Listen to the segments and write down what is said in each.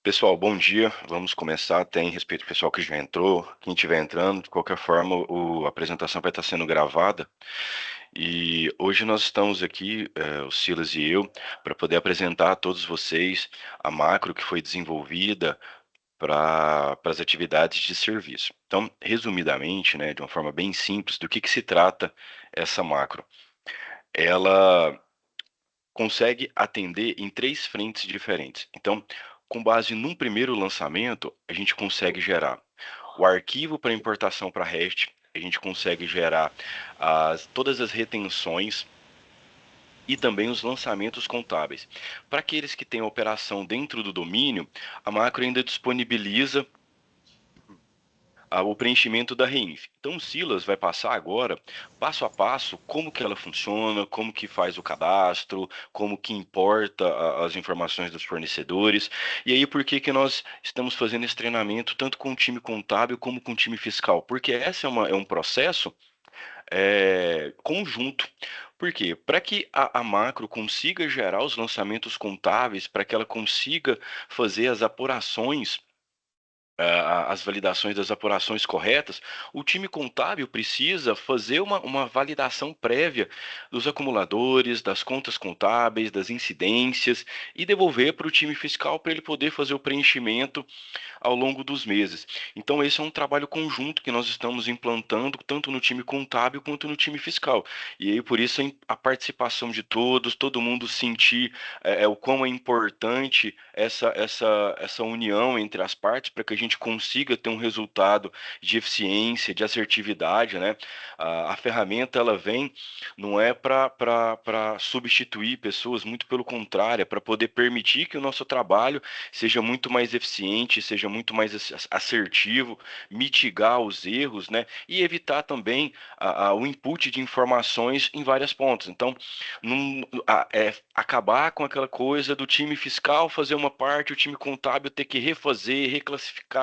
Pessoal, bom dia. Vamos começar. Tem respeito ao pessoal que já entrou, quem estiver entrando. De qualquer forma, a apresentação vai estar sendo gravada. E hoje nós estamos aqui, o Silas e eu, para poder apresentar a todos vocês a macro que foi desenvolvida para as atividades de serviço. Então, resumidamente, né, de uma forma bem simples, do que se trata essa macro? Ela consegue atender em três frentes diferentes. Então, com base num primeiro lançamento, a gente consegue gerar o arquivo para importação para REST, a gente consegue gerar todas as retenções e também os lançamentos contábeis. Para aqueles que têm operação dentro do domínio, a macro ainda disponibiliza o preenchimento da REINF. Então o Silas vai passar agora, passo a passo, como que ela funciona, como que faz o cadastro, como que importa as informações dos fornecedores, e aí por que que nós estamos fazendo esse treinamento tanto com o time contábil como com o time fiscal? Porque essa é um processo conjunto. Por quê? Para que a macro consiga gerar os lançamentos contábeis, para que ela consiga fazer as apurações as validações das apurações corretas, o time contábil precisa fazer uma validação prévia dos acumuladores, das contas contábeis, das incidências e devolver para o time fiscal para ele poder fazer o preenchimento ao longo dos meses. Então, esse é um trabalho conjunto que nós estamos implantando, tanto no time contábil quanto no time fiscal. E aí, por isso, a participação de todos, todo mundo sentir o quão é importante essa união entre as partes para que a gente consiga ter um resultado de eficiência, de assertividade, né? A ferramenta, ela vem, não é para substituir pessoas, muito pelo contrário, é para poder permitir que o nosso trabalho seja muito mais eficiente, seja muito mais assertivo, mitigar os erros, né? E evitar também o input de informações em várias pontas. Então, acabar com aquela coisa do time fiscal fazer uma parte, o time contábil ter que refazer, reclassificar,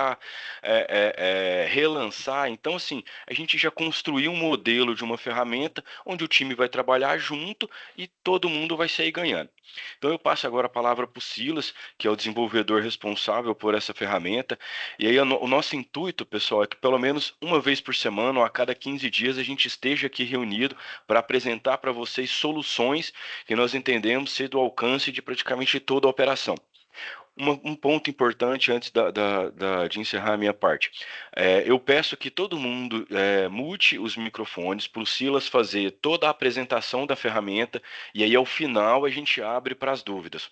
relançar. Então, assim, a gente já construiu um modelo de uma ferramenta onde o time vai trabalhar junto e todo mundo vai sair ganhando. Então, eu passo agora a palavra para o Silas, que é o desenvolvedor responsável por essa ferramenta. E aí, o nosso intuito, pessoal, é que pelo menos uma vez por semana ou a cada 15 dias a gente esteja aqui reunido para apresentar para vocês soluções que nós entendemos ser do alcance de praticamente toda a operação. Um ponto importante antes de encerrar a minha parte. Eu peço que todo mundo mute os microfones para o Silas fazer toda a apresentação da ferramenta e aí ao final a gente abre para as dúvidas.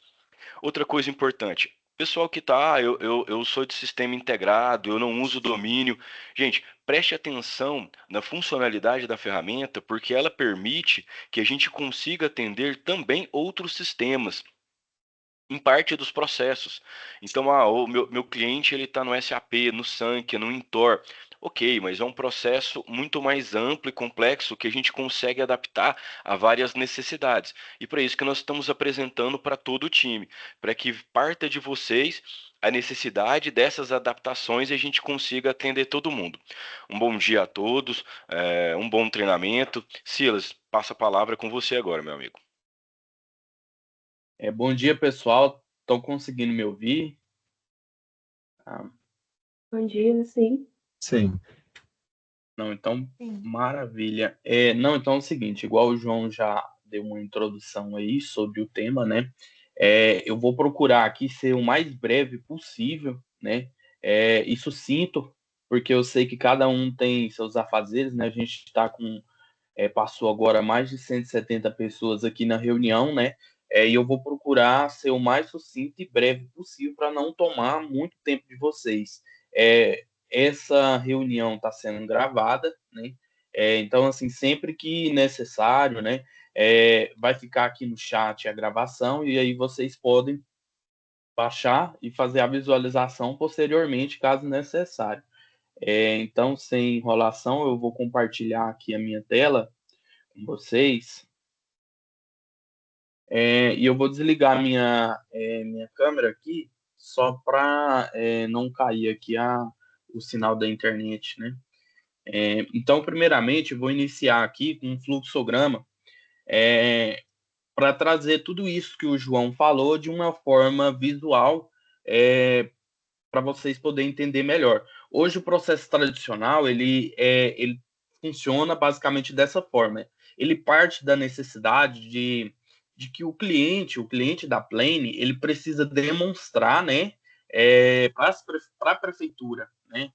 Outra coisa importante. Pessoal que tá, eu sou de sistema integrado, eu não uso domínio. Gente, preste atenção na funcionalidade da ferramenta, porque ela permite que a gente consiga atender também outros sistemas em parte dos processos. Então, o meu cliente ele está no SAP, no Sankhya, no Intor. Ok, mas é um processo muito mais amplo e complexo que a gente consegue adaptar a várias necessidades. E para isso que nós estamos apresentando para todo o time, para que parta de vocês a necessidade dessas adaptações e a gente consiga atender todo mundo. Um bom dia a todos, um bom treinamento. Silas, passa a palavra com você agora, meu amigo. Bom dia, pessoal. Estão conseguindo me ouvir? Ah, Bom dia, sim. Sim. não, então, Sim. maravilha. Não, então é o seguinte, igual o João já deu uma introdução aí sobre o tema, né? Eu vou procurar aqui ser o mais breve possível, né? E sucinto, porque eu sei que cada um tem seus afazeres, né? A gente está passou agora mais de 170 pessoas aqui na reunião, né? E eu vou procurar ser o mais sucinto e breve possível para não tomar muito tempo de vocês. Essa reunião está sendo gravada, né? Então, assim, sempre que necessário, né? Vai ficar aqui no chat a gravação e aí vocês podem baixar e fazer a visualização posteriormente, caso necessário. Então, sem enrolação, eu vou compartilhar aqui a minha tela com vocês. E eu vou desligar minha câmera aqui, só para não cair aqui o sinal da internet, né? Então, primeiramente, eu vou iniciar aqui com um fluxograma para trazer tudo isso que o João falou de uma forma visual, para vocês poderem entender melhor. Hoje o processo tradicional ele funciona basicamente dessa forma. Ele parte da necessidade de que o cliente da Plane, ele precisa demonstrar, né, para a prefeitura, né,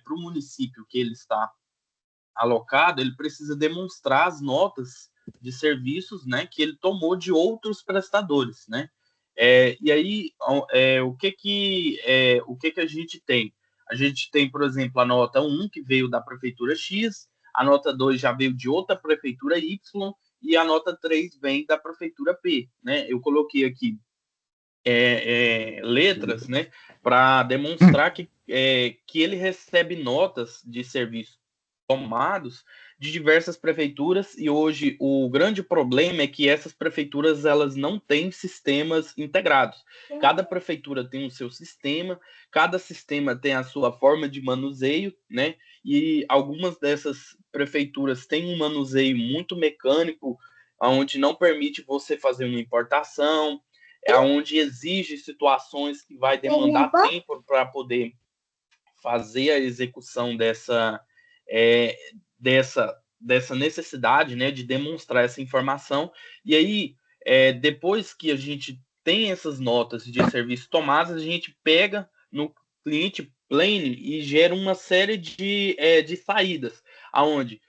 para o município que ele está alocado, ele precisa demonstrar as notas de serviços, né, que ele tomou de outros prestadores, né? E aí, o que a gente tem? A gente tem, por exemplo, a nota 1, que veio da prefeitura X, a nota 2 já veio de outra prefeitura Y, e a nota 3 vem da prefeitura P, né? Eu coloquei aqui letras, né, para demonstrar que ele recebe notas de serviço tomados de diversas prefeituras, e hoje o grande problema é que essas prefeituras elas não têm sistemas integrados. Cada prefeitura tem o seu sistema, cada sistema tem a sua forma de manuseio, né? E algumas dessas prefeituras têm um manuseio muito mecânico, onde não permite você fazer uma importação, onde exige situações que vai demandar tempo para poder fazer a execução dessa necessidade, né, de demonstrar essa informação. E aí, depois que a gente tem essas notas de serviço tomadas, a gente pega no cliente Plane e gera uma série de saídas, aonde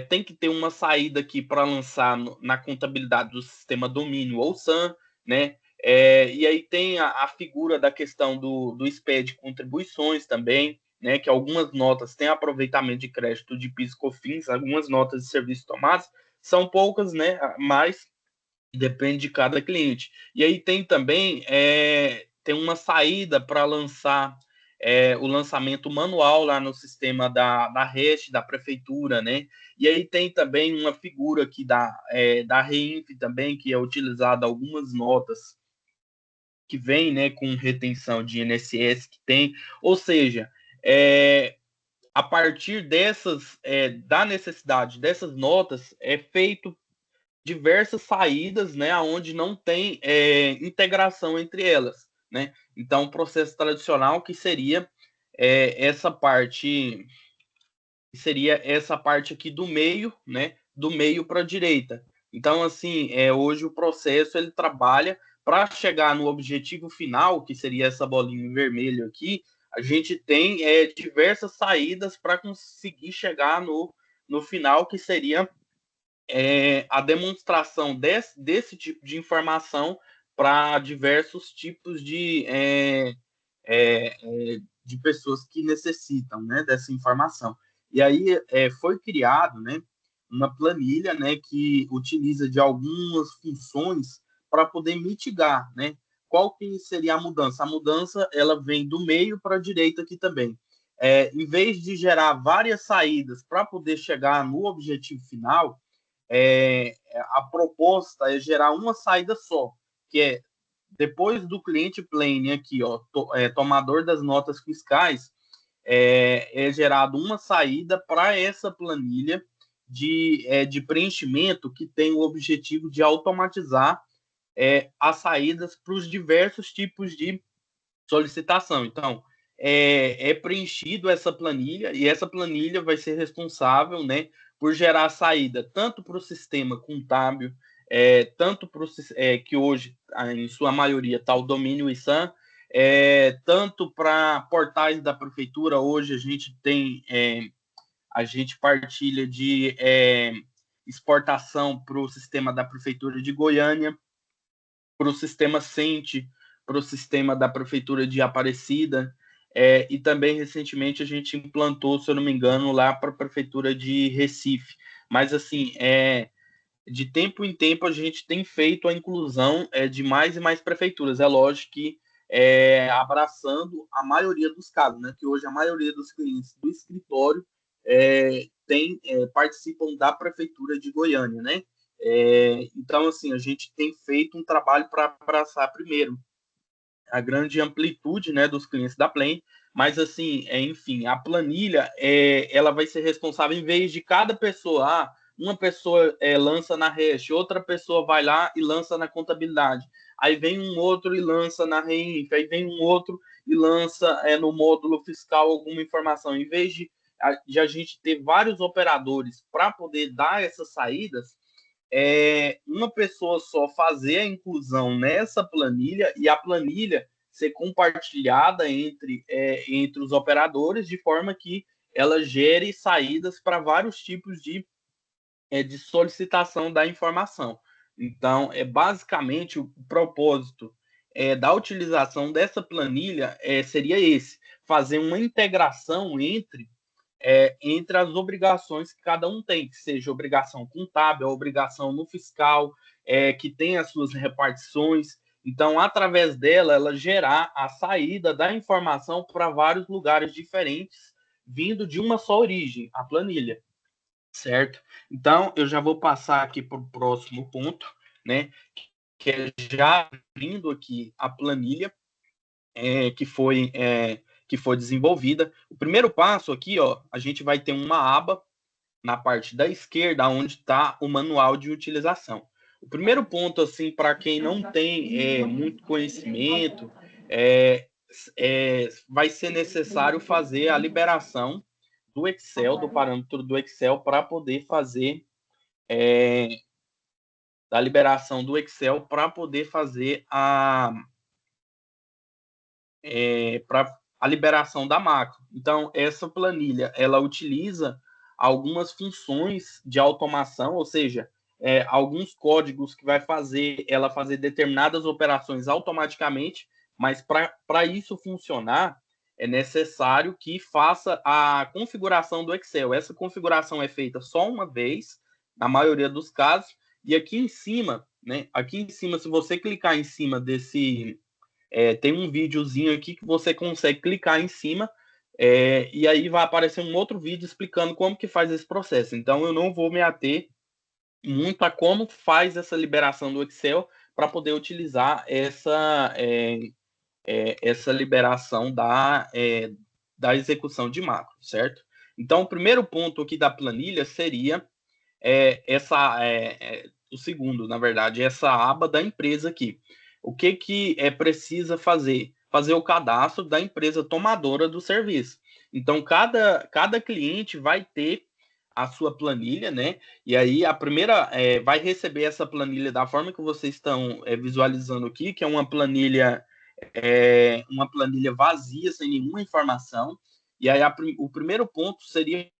tem que ter uma saída aqui para lançar na contabilidade do sistema domínio ou SAM, né? E aí tem a figura da questão do SPE de contribuições também, né, que algumas notas têm aproveitamento de crédito de PIS e COFINS, algumas notas de serviço tomados, são poucas, né, mas depende de cada cliente. E aí tem também tem uma saída para lançar o lançamento manual lá no sistema da REST, da prefeitura, né? E aí tem também uma figura aqui da REINF também, que é utilizada algumas notas que vem, né, com retenção de INSS que tem, ou seja, a partir da necessidade dessas notas, é feito diversas saídas, né, onde não tem integração entre elas, né? Então, o processo tradicional que essa parte essa parte aqui do meio, né, do meio para a direita. Então, assim, hoje o processo ele trabalha para chegar no objetivo final, que seria essa bolinha vermelha aqui. A gente tem diversas saídas para conseguir chegar no final, que seria a demonstração desse tipo de informação para diversos tipos de pessoas que necessitam, né, dessa informação. E aí foi criado, né, uma planilha, né, que utiliza de algumas funções para poder mitigar, né? Qual que seria a mudança? A mudança ela vem do meio para a direita aqui também. Em vez de gerar várias saídas para poder chegar no objetivo final, a proposta é gerar uma saída só, que é depois do cliente plane aqui, ó, tomador das notas fiscais, gerado uma saída para essa planilha de preenchimento que tem o objetivo de automatizar as saídas para os diversos tipos de solicitação. Então, preenchido essa planilha, e essa planilha vai ser responsável, né, por gerar saída tanto para o sistema contábil, tanto para que hoje, em sua maioria, está o domínio ISAM, tanto para portais da prefeitura. Hoje a gente partilha de exportação para o sistema da prefeitura de Goiânia, para o sistema Sente, para o sistema da prefeitura de Aparecida, e também recentemente a gente implantou, se eu não me engano, lá para a prefeitura de Recife. Mas assim, de tempo em tempo a gente tem feito a inclusão de mais e mais prefeituras. É lógico que abraçando a maioria dos casos, né? Que hoje a maioria dos clientes do escritório participam da prefeitura de Goiânia, né? Então, assim, a gente tem feito um trabalho para abraçar primeiro a grande amplitude, né, dos clientes da Plane, mas assim, enfim, a planilha ela vai ser responsável em vez de cada pessoa, uma pessoa lança na REST, outra pessoa vai lá e lança na contabilidade, aí vem um outro e lança na REINF, aí vem um outro e lança no módulo fiscal alguma informação. Em vez de a gente ter vários operadores para poder dar essas saídas, uma pessoa só fazer a inclusão nessa planilha e a planilha ser compartilhada entre os operadores de forma que ela gere saídas para vários tipos de solicitação da informação. Então, basicamente o propósito da utilização dessa planilha seria esse: fazer uma integração entre as obrigações que cada um tem, que seja obrigação contábil, obrigação no fiscal, que tem as suas repartições. Então, através dela, ela gerar a saída da informação para vários lugares diferentes, vindo de uma só origem, a planilha, certo? Então, eu já vou passar aqui para o próximo ponto, né? Que é já abrindo aqui a planilha que foi desenvolvida. O primeiro passo aqui, ó, a gente vai ter uma aba na parte da esquerda, onde está o manual de utilização. O primeiro ponto, assim, para quem não tem muito conhecimento, vai ser necessário fazer a liberação do Excel, do parâmetro do Excel, para poder fazer da liberação do Excel para poder fazer para a liberação da macro. Então, essa planilha, ela utiliza algumas funções de automação, ou seja, alguns códigos que vai fazer ela fazer determinadas operações automaticamente, mas para isso funcionar, é necessário que faça a configuração do Excel. Essa configuração é feita só uma vez, na maioria dos casos, e aqui em cima, né? Aqui em cima, se você clicar em cima tem um videozinho aqui que você consegue clicar em cima e aí vai aparecer um outro vídeo explicando como que faz esse processo. Então, eu não vou me ater muito a como faz essa liberação do Excel para poder utilizar essa liberação da execução de macro, certo? Então, o primeiro ponto aqui da planilha seria o segundo, na verdade, essa aba da empresa aqui. O que precisa fazer? Fazer o cadastro da empresa tomadora do serviço. Então, cada cliente vai ter a sua planilha, né? E aí a primeira vai receber essa planilha da forma que vocês estão visualizando aqui, que é uma planilha vazia, sem nenhuma informação. E aí o primeiro ponto seria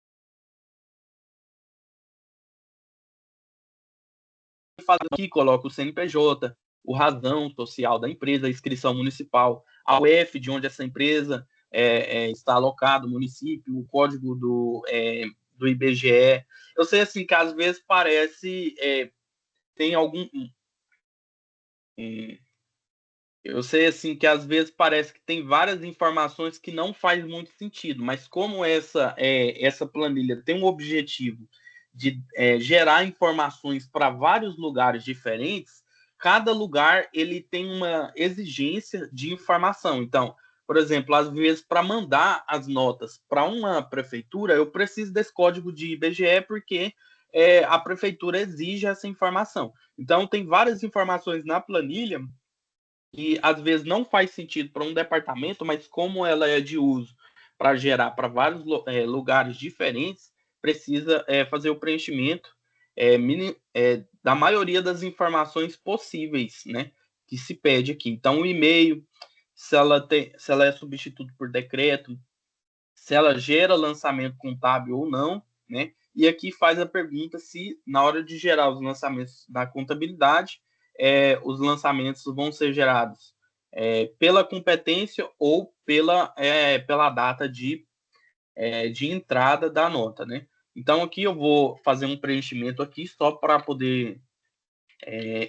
fazer aqui, coloca o CNPJ, o razão social da empresa, a inscrição municipal, a UF de onde essa empresa está alocada, o município, o código do IBGE. Eu sei assim que às vezes parece tem algum eu sei assim que às vezes parece que tem várias informações que não faz muito sentido, mas como essa planilha tem um objetivo de gerar informações para vários lugares diferentes, cada lugar ele tem uma exigência de informação. Então, por exemplo, às vezes para mandar as notas para uma prefeitura, eu preciso desse código de IBGE porque a prefeitura exige essa informação. Então, tem várias informações na planilha que às vezes não faz sentido para um departamento, mas como ela é de uso para gerar para vários lugares diferentes, precisa fazer o preenchimento da maioria das informações possíveis, né, que se pede aqui. Então, o e-mail, se ela é substituto por decreto, se ela gera lançamento contábil ou não, né? E aqui faz a pergunta se, na hora de gerar os lançamentos da contabilidade, os lançamentos vão ser gerados pela competência ou pela data de entrada da nota, né? Então, aqui eu vou fazer um preenchimento aqui só para poder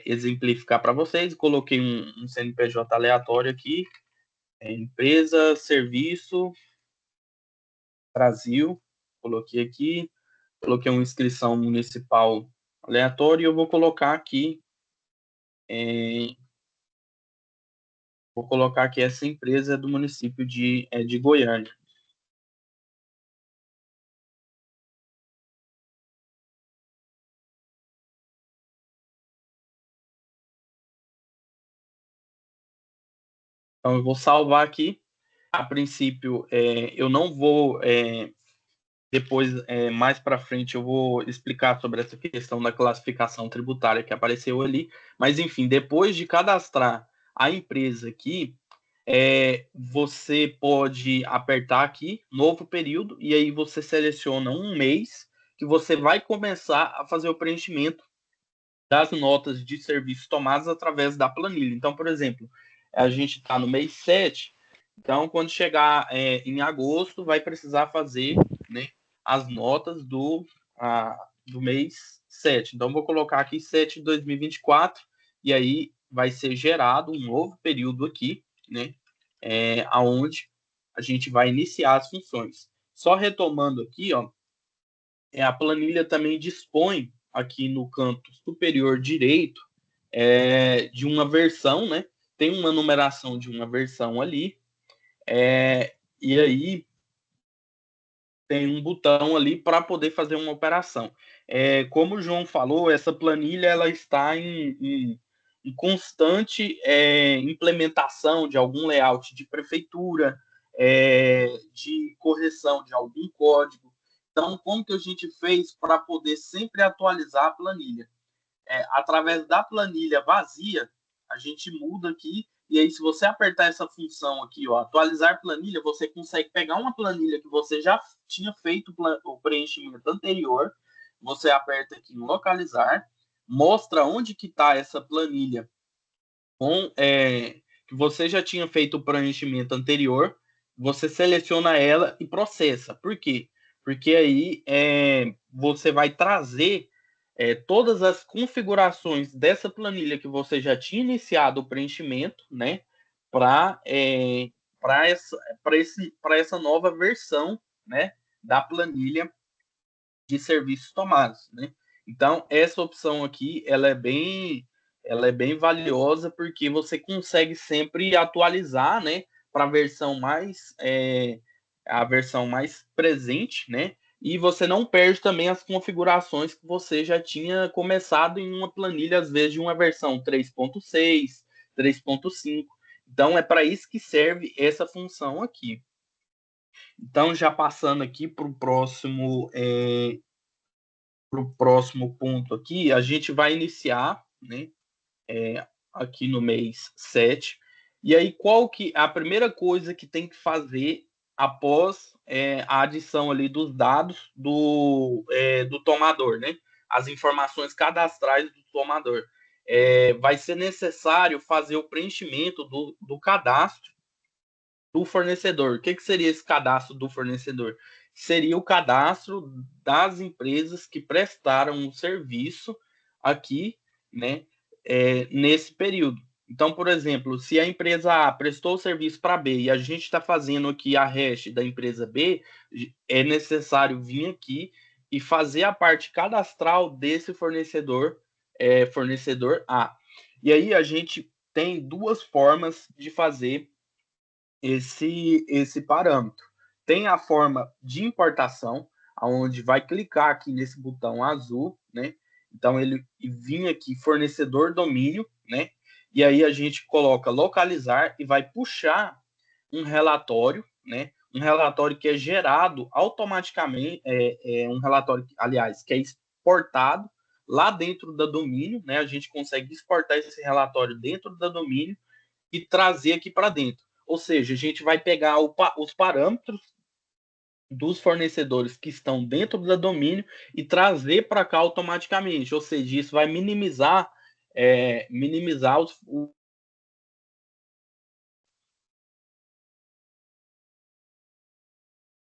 exemplificar para vocês. Coloquei um CNPJ aleatório aqui, empresa, serviço, Brasil, coloquei aqui, coloquei uma inscrição municipal aleatória e eu vou colocar aqui, essa empresa do município de Goiânia. Então, eu vou salvar aqui a princípio, eu não vou, depois, mais para frente, eu vou explicar sobre essa questão da classificação tributária que apareceu ali, mas, enfim, depois de cadastrar a empresa aqui, você pode apertar aqui, novo período, e aí você seleciona um mês que você vai começar a fazer o preenchimento das notas de serviços tomadas através da planilha. Então, por exemplo, a gente está no mês 7, então quando chegar em agosto, vai precisar fazer, né, as notas do mês 7. Então, vou colocar aqui 7 de 2024, e aí vai ser gerado um novo período aqui, né, aonde a gente vai iniciar as funções. Só retomando aqui, ó, a planilha também dispõe aqui no canto superior direito de uma versão, né? Tem uma numeração de uma versão ali, e aí tem um botão ali para poder fazer uma operação. Como o João falou, essa planilha ela está em constante implementação de algum layout de prefeitura, de correção de algum código. Então, como que a gente fez para poder sempre atualizar a planilha? Através da planilha vazia, a gente muda aqui, e aí se você apertar essa função aqui, ó, atualizar planilha, você consegue pegar uma planilha que você já tinha feito o preenchimento anterior, você aperta aqui em localizar, mostra onde que está essa planilha que você já tinha feito o preenchimento anterior, você seleciona ela e processa. Por quê? Porque aí você vai trazer todas as configurações dessa planilha que você já tinha iniciado o preenchimento, né, para essa nova versão, né, da planilha de serviços tomados, né? Então, essa opção aqui, ela é bem valiosa porque você consegue sempre atualizar, né, para a versão mais presente, né? E você não perde também as configurações que você já tinha começado em uma planilha, às vezes de uma versão 3.6, 3.5. Então, é para isso que serve essa função aqui. Então, já passando aqui para o próximo ponto aqui, a gente vai iniciar, né, aqui no mês 7. E aí, qual que a primeira coisa que tem que fazer após a adição ali dos dados do tomador, né? As informações cadastrais do tomador. Vai ser necessário fazer o preenchimento do cadastro do fornecedor. O que seria esse cadastro do fornecedor? Seria o cadastro das empresas que prestaram o serviço aqui, né, nesse período. Então, por exemplo, se a empresa A prestou o serviço para B e a gente está fazendo aqui a hash da empresa B, é necessário vir aqui e fazer a parte cadastral desse fornecedor, fornecedor A. E aí a gente tem duas formas de fazer esse parâmetro. Tem a forma de importação, onde vai clicar aqui nesse botão azul, né? Então ele vinha aqui fornecedor domínio, né? E aí a gente coloca localizar e vai puxar um relatório, né? Um relatório que é gerado automaticamente, um relatório, aliás, que é exportado lá dentro da domínio, né? A gente consegue exportar esse relatório dentro da domínio e trazer aqui para dentro. Ou seja, a gente vai pegar os parâmetros dos fornecedores que estão dentro do domínio e trazer para cá automaticamente. Ou seja, isso vai minimizar a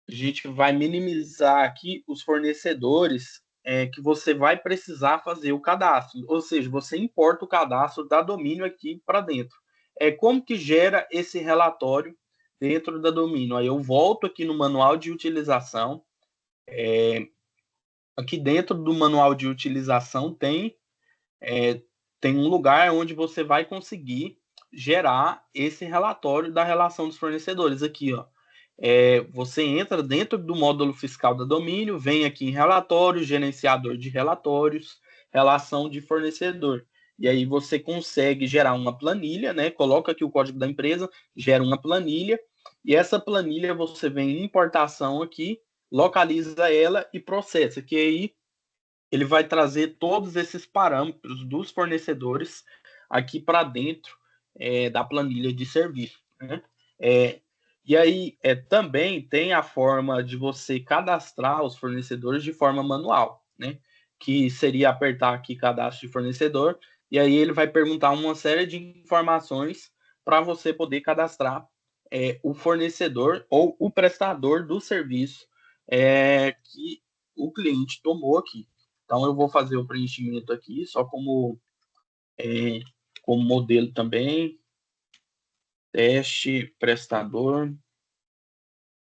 gente vai minimizar aqui os fornecedores que você vai precisar fazer o cadastro. Ou seja, você importa o cadastro da domínio aqui para dentro. Como que gera esse relatório dentro da domínio? Aí eu volto aqui no manual de utilização. Aqui dentro do manual de utilização tem um lugar onde você vai conseguir gerar esse relatório da relação dos fornecedores. Aqui, ó. Você entra dentro do módulo fiscal da domínio, vem aqui em relatório, gerenciador de relatórios, relação de fornecedor. E aí você consegue gerar uma planilha, né? Coloca aqui o código da empresa, gera uma planilha, E essa planilha você vem em importação aqui, localiza ela e processa, que aí ele vai trazer todos esses parâmetros dos fornecedores aqui para dentro da planilha de serviço, né? E aí também tem a forma de você cadastrar os fornecedores de forma manual, né? Que seria apertar aqui cadastro de fornecedor, e aí ele vai perguntar uma série de informações para você poder cadastrar o fornecedor ou o prestador do serviço que o cliente tomou aqui. Então, eu vou fazer o preenchimento aqui, só como modelo também. Teste, prestador.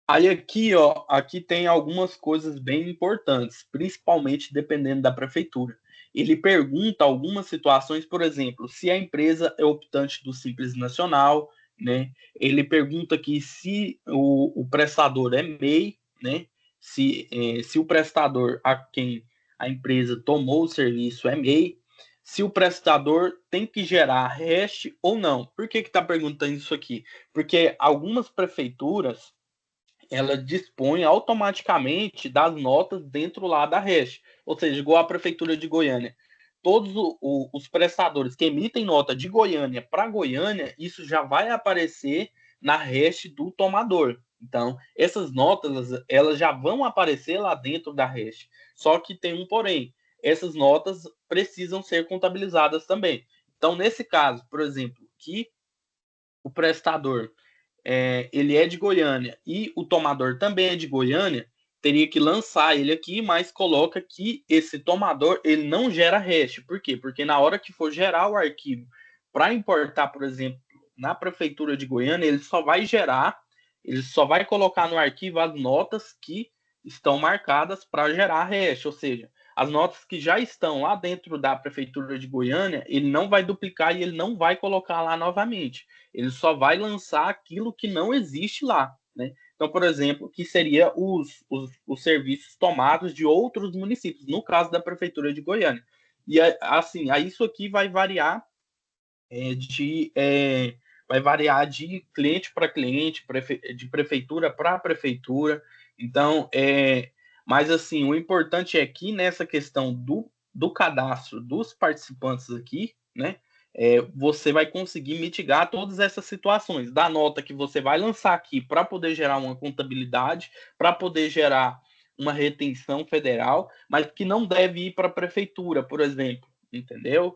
Aí aqui, ó, aqui tem algumas coisas bem importantes, principalmente dependendo da prefeitura. Ele pergunta algumas situações, por exemplo, se a empresa é optante do Simples Nacional, né? Ele pergunta aqui se o prestador é MEI, né? Se o prestador a quem a empresa tomou o serviço é MEI, se o prestador tem que gerar hash ou não. Por que está perguntando isso aqui? Porque algumas prefeituras ela dispõe automaticamente das notas dentro lá da hash. Ou seja, igual a Prefeitura de Goiânia. Todos os prestadores que emitem nota de Goiânia para Goiânia, isso já vai aparecer na hash do tomador. Então, essas notas, elas já vão aparecer lá dentro da hash. Só que tem um porém. Essas notas precisam ser contabilizadas também. Então, nesse caso, por exemplo, que o prestador ele é de Goiânia e o tomador também é de Goiânia, teria que lançar ele aqui, mas coloca que esse tomador ele não gera hash. Por quê? Porque na hora que for gerar o arquivo para importar, por exemplo, na prefeitura de Goiânia, ele só vai colocar no arquivo as notas que estão marcadas para gerar hash, ou seja, as notas que já estão lá dentro da prefeitura de Goiânia, ele não vai duplicar e ele não vai colocar lá novamente. Ele só vai lançar aquilo que não existe lá, né? Então, por exemplo, que seria os serviços tomados de outros municípios, no caso da prefeitura de Goiânia. E assim, aí isso aqui vai variar vai variar de cliente para cliente, de prefeitura para prefeitura. Então, mas assim, o importante é que nessa questão do cadastro dos participantes aqui, né? Você vai conseguir mitigar todas essas situações, da nota que você vai lançar aqui para poder gerar uma contabilidade, para poder gerar uma retenção federal, mas que não deve ir para a prefeitura, por exemplo, entendeu?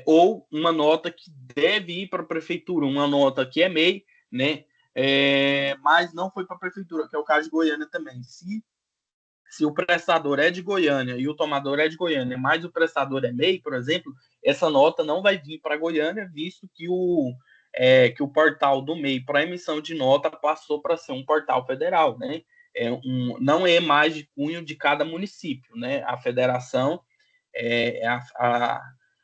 Ou uma nota que deve ir para a prefeitura, uma nota que é MEI, né? Mas não foi para a prefeitura, que é o caso de Goiânia também. Se o prestador é de Goiânia e o tomador é de Goiânia, mas o prestador é MEI, por exemplo, essa nota não vai vir para Goiânia, visto que que o portal do MEI para emissão de nota passou para ser um portal federal, né? Não é mais de cunho de cada município, né? A federação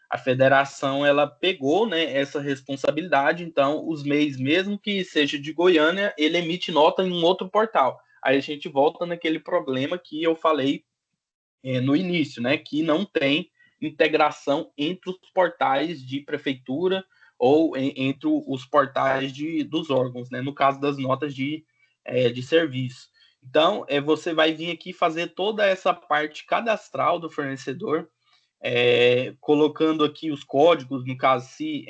a federação ela pegou, né, essa responsabilidade, então os MEIs, mesmo que seja de Goiânia, ele emite nota em um outro portal. Aí a gente volta naquele problema que eu falei no início, né, que não tem integração entre os portais de prefeitura ou entre os portais dos órgãos, né, no caso das notas de serviço. Então, você vai vir aqui fazer toda essa parte cadastral do fornecedor, colocando aqui os códigos, no caso, se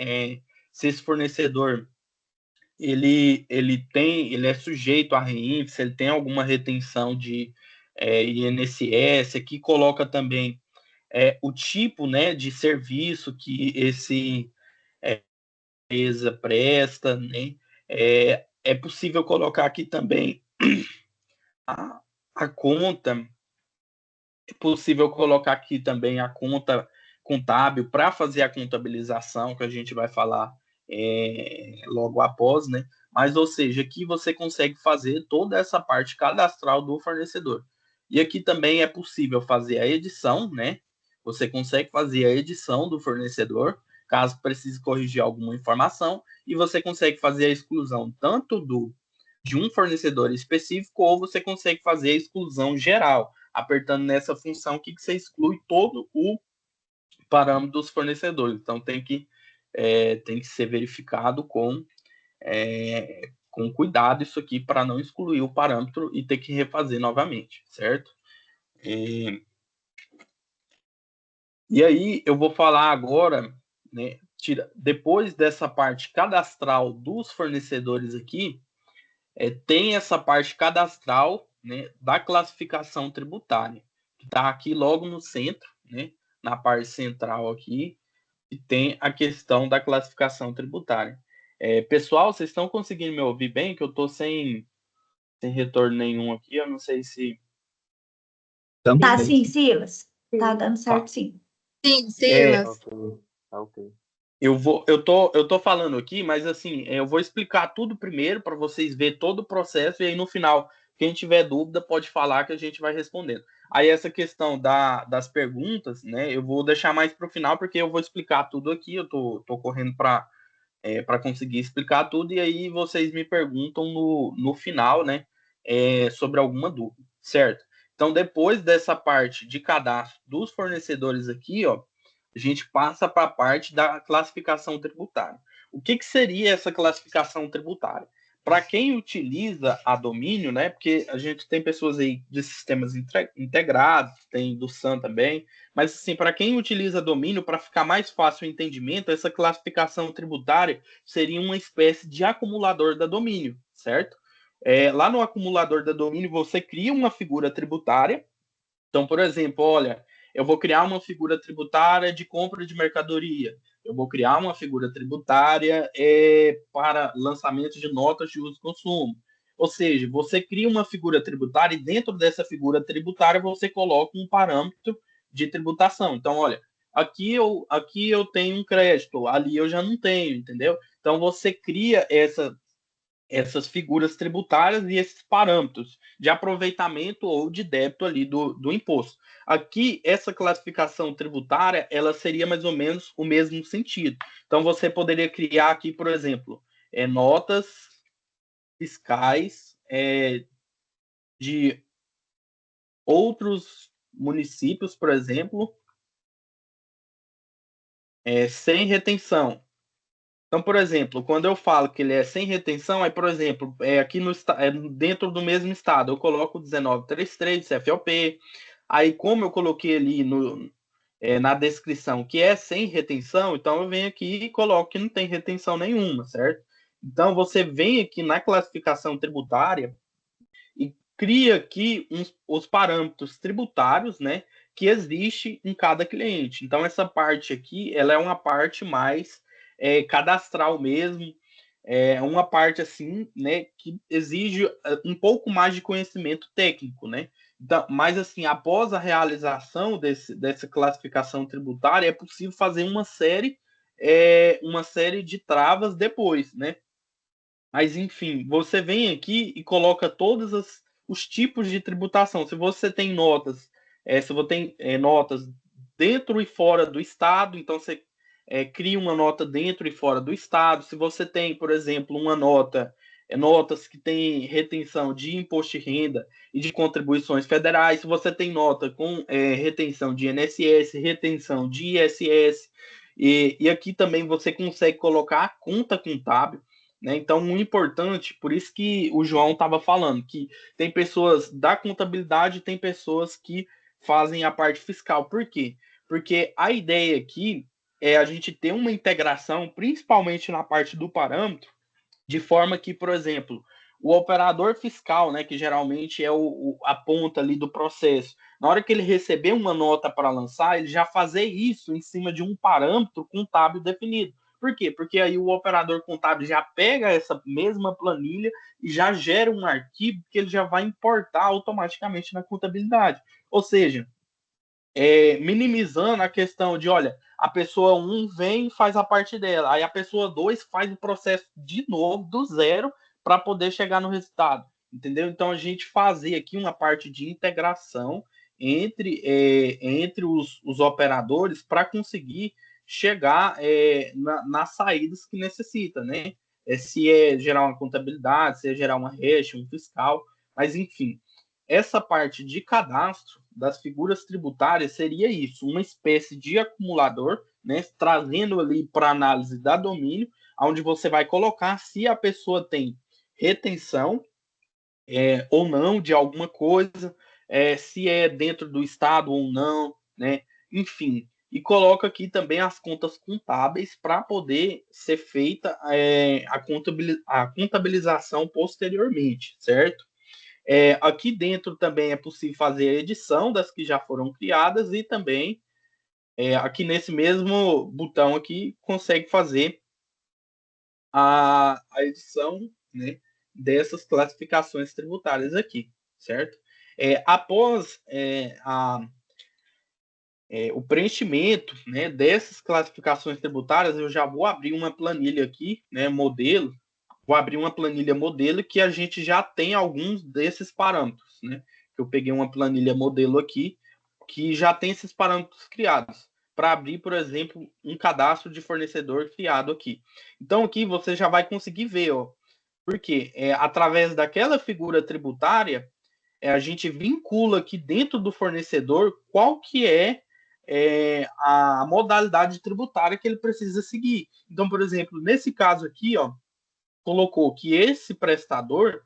esse fornecedor ele é sujeito a REINF, se ele tem alguma retenção de INSS, aqui coloca também o tipo, né, de serviço que esse empresa presta, né? É possível colocar aqui também a conta, é possível colocar aqui também a conta contábil para fazer a contabilização, que a gente vai falar logo após, né? Mas, ou seja, aqui você consegue fazer toda essa parte cadastral do fornecedor. E aqui também é possível fazer a edição, né? Você consegue fazer a edição do fornecedor, caso precise corrigir alguma informação, e você consegue fazer a exclusão tanto de um fornecedor específico, ou você consegue fazer a exclusão geral, apertando nessa função que você exclui todo o parâmetro dos fornecedores. Então tem que ser verificado com cuidado isso aqui para não excluir o parâmetro e ter que refazer novamente, certo? E aí eu vou falar agora, né, depois dessa parte cadastral dos fornecedores aqui, tem essa parte cadastral, né, da classificação tributária, que está aqui logo no centro, né, na parte central aqui, e tem a questão da classificação tributária. Pessoal, vocês estão conseguindo me ouvir bem? Que eu estou sem retorno nenhum aqui, eu não sei se... Tá sim, Silas. Tá dando certo, sim. Sim, Silas. Ok. Eu tô falando aqui, mas assim, eu vou explicar tudo primeiro para vocês verem todo o processo e aí no final, quem tiver dúvida pode falar que a gente vai respondendo. Aí essa questão das perguntas, né, eu vou deixar mais para o final porque eu vou explicar tudo aqui, eu tô correndo para conseguir explicar tudo e aí vocês me perguntam no final, né, sobre alguma dúvida, certo? Então, depois dessa parte de cadastro dos fornecedores aqui, ó, a gente passa para a parte da classificação tributária. O que seria essa classificação tributária? Para quem utiliza a domínio, né? Porque a gente tem pessoas aí de sistemas integrados, tem do SAM também, mas assim, para quem utiliza domínio, para ficar mais fácil o entendimento, essa classificação tributária seria uma espécie de acumulador da domínio, certo? Lá no acumulador da domínio, você cria uma figura tributária. Então, por exemplo, olha, eu vou criar uma figura tributária de compra de mercadoria. Eu vou criar uma figura tributária para lançamento de notas de uso e consumo. Ou seja, você cria uma figura tributária e dentro dessa figura tributária você coloca um parâmetro de tributação. Então, olha, aqui eu tenho um crédito, ali eu já não tenho, entendeu? Então, você cria essas figuras tributárias e esses parâmetros de aproveitamento ou de débito ali do imposto. Aqui, essa classificação tributária, ela seria mais ou menos o mesmo sentido. Então, você poderia criar aqui, por exemplo, notas fiscais de outros municípios, por exemplo, sem retenção. Então, por exemplo, quando eu falo que ele é sem retenção, por exemplo, aqui dentro do mesmo estado, eu coloco 1933, CFOP. Aí, como eu coloquei ali na descrição que é sem retenção, então eu venho aqui e coloco que não tem retenção nenhuma, certo? Então, você vem aqui na classificação tributária e cria aqui os parâmetros tributários, né, que existe em cada cliente. Então, essa parte aqui, ela é uma parte mais cadastral mesmo, uma parte assim, né, que exige um pouco mais de conhecimento técnico, né? Então, mas assim, após a realização dessa classificação tributária, é possível fazer uma série de travas depois, né? Mas enfim, você vem aqui e coloca todos os tipos de tributação. Se você tem notas, se você tem notas dentro e fora do estado, então você cria uma nota dentro e fora do estado. Se você tem, por exemplo, uma notas que tem retenção de imposto de renda e de contribuições federais, se você tem nota com retenção de INSS, retenção de ISS, e aqui também você consegue colocar a conta contábil, né? Então, muito importante, por isso que o João estava falando, que tem pessoas da contabilidade, tem pessoas que fazem a parte fiscal. Por quê? Porque a ideia aqui é a gente ter uma integração, principalmente na parte do parâmetro, de forma que, por exemplo, o operador fiscal, né, que geralmente é a ponta ali do processo, na hora que ele receber uma nota para lançar, ele já fazer isso em cima de um parâmetro contábil definido. Por quê? Porque aí o operador contábil já pega essa mesma planilha e já gera um arquivo que ele já vai importar automaticamente na contabilidade. Ou seja, minimizando a questão de, olha, a pessoa 1 vem e faz a parte dela, aí a pessoa 2 faz o processo de novo, do zero, para poder chegar no resultado, entendeu? Então, a gente fazer aqui uma parte de integração entre os operadores para conseguir chegar nas saídas que necessita, né? Se é gerar uma contabilidade, se é gerar uma hash, um fiscal, mas enfim, essa parte de cadastro das figuras tributárias seria isso, uma espécie de acumulador, né, trazendo ali para análise da domínio, onde você vai colocar se a pessoa tem retenção ou não de alguma coisa, se é dentro do estado ou não, né? Enfim, e coloca aqui também as contas contábeis para poder ser feita a contabilização posteriormente, certo? Aqui dentro também é possível fazer a edição das que já foram criadas e também aqui nesse mesmo botão aqui consegue fazer a edição, né, dessas classificações tributárias aqui, certo? Após o preenchimento, né, dessas classificações tributárias, eu já vou abrir uma planilha aqui, né, modelo, vou abrir uma planilha modelo que a gente já tem alguns desses parâmetros, né? Eu peguei uma planilha modelo aqui que já tem esses parâmetros criados para abrir, por exemplo, um cadastro de fornecedor criado aqui. Então aqui você já vai conseguir ver, ó, porque através daquela figura tributária a gente vincula aqui dentro do fornecedor qual que a modalidade tributária que ele precisa seguir. Então, por exemplo, nesse caso aqui, ó, colocou que esse prestador,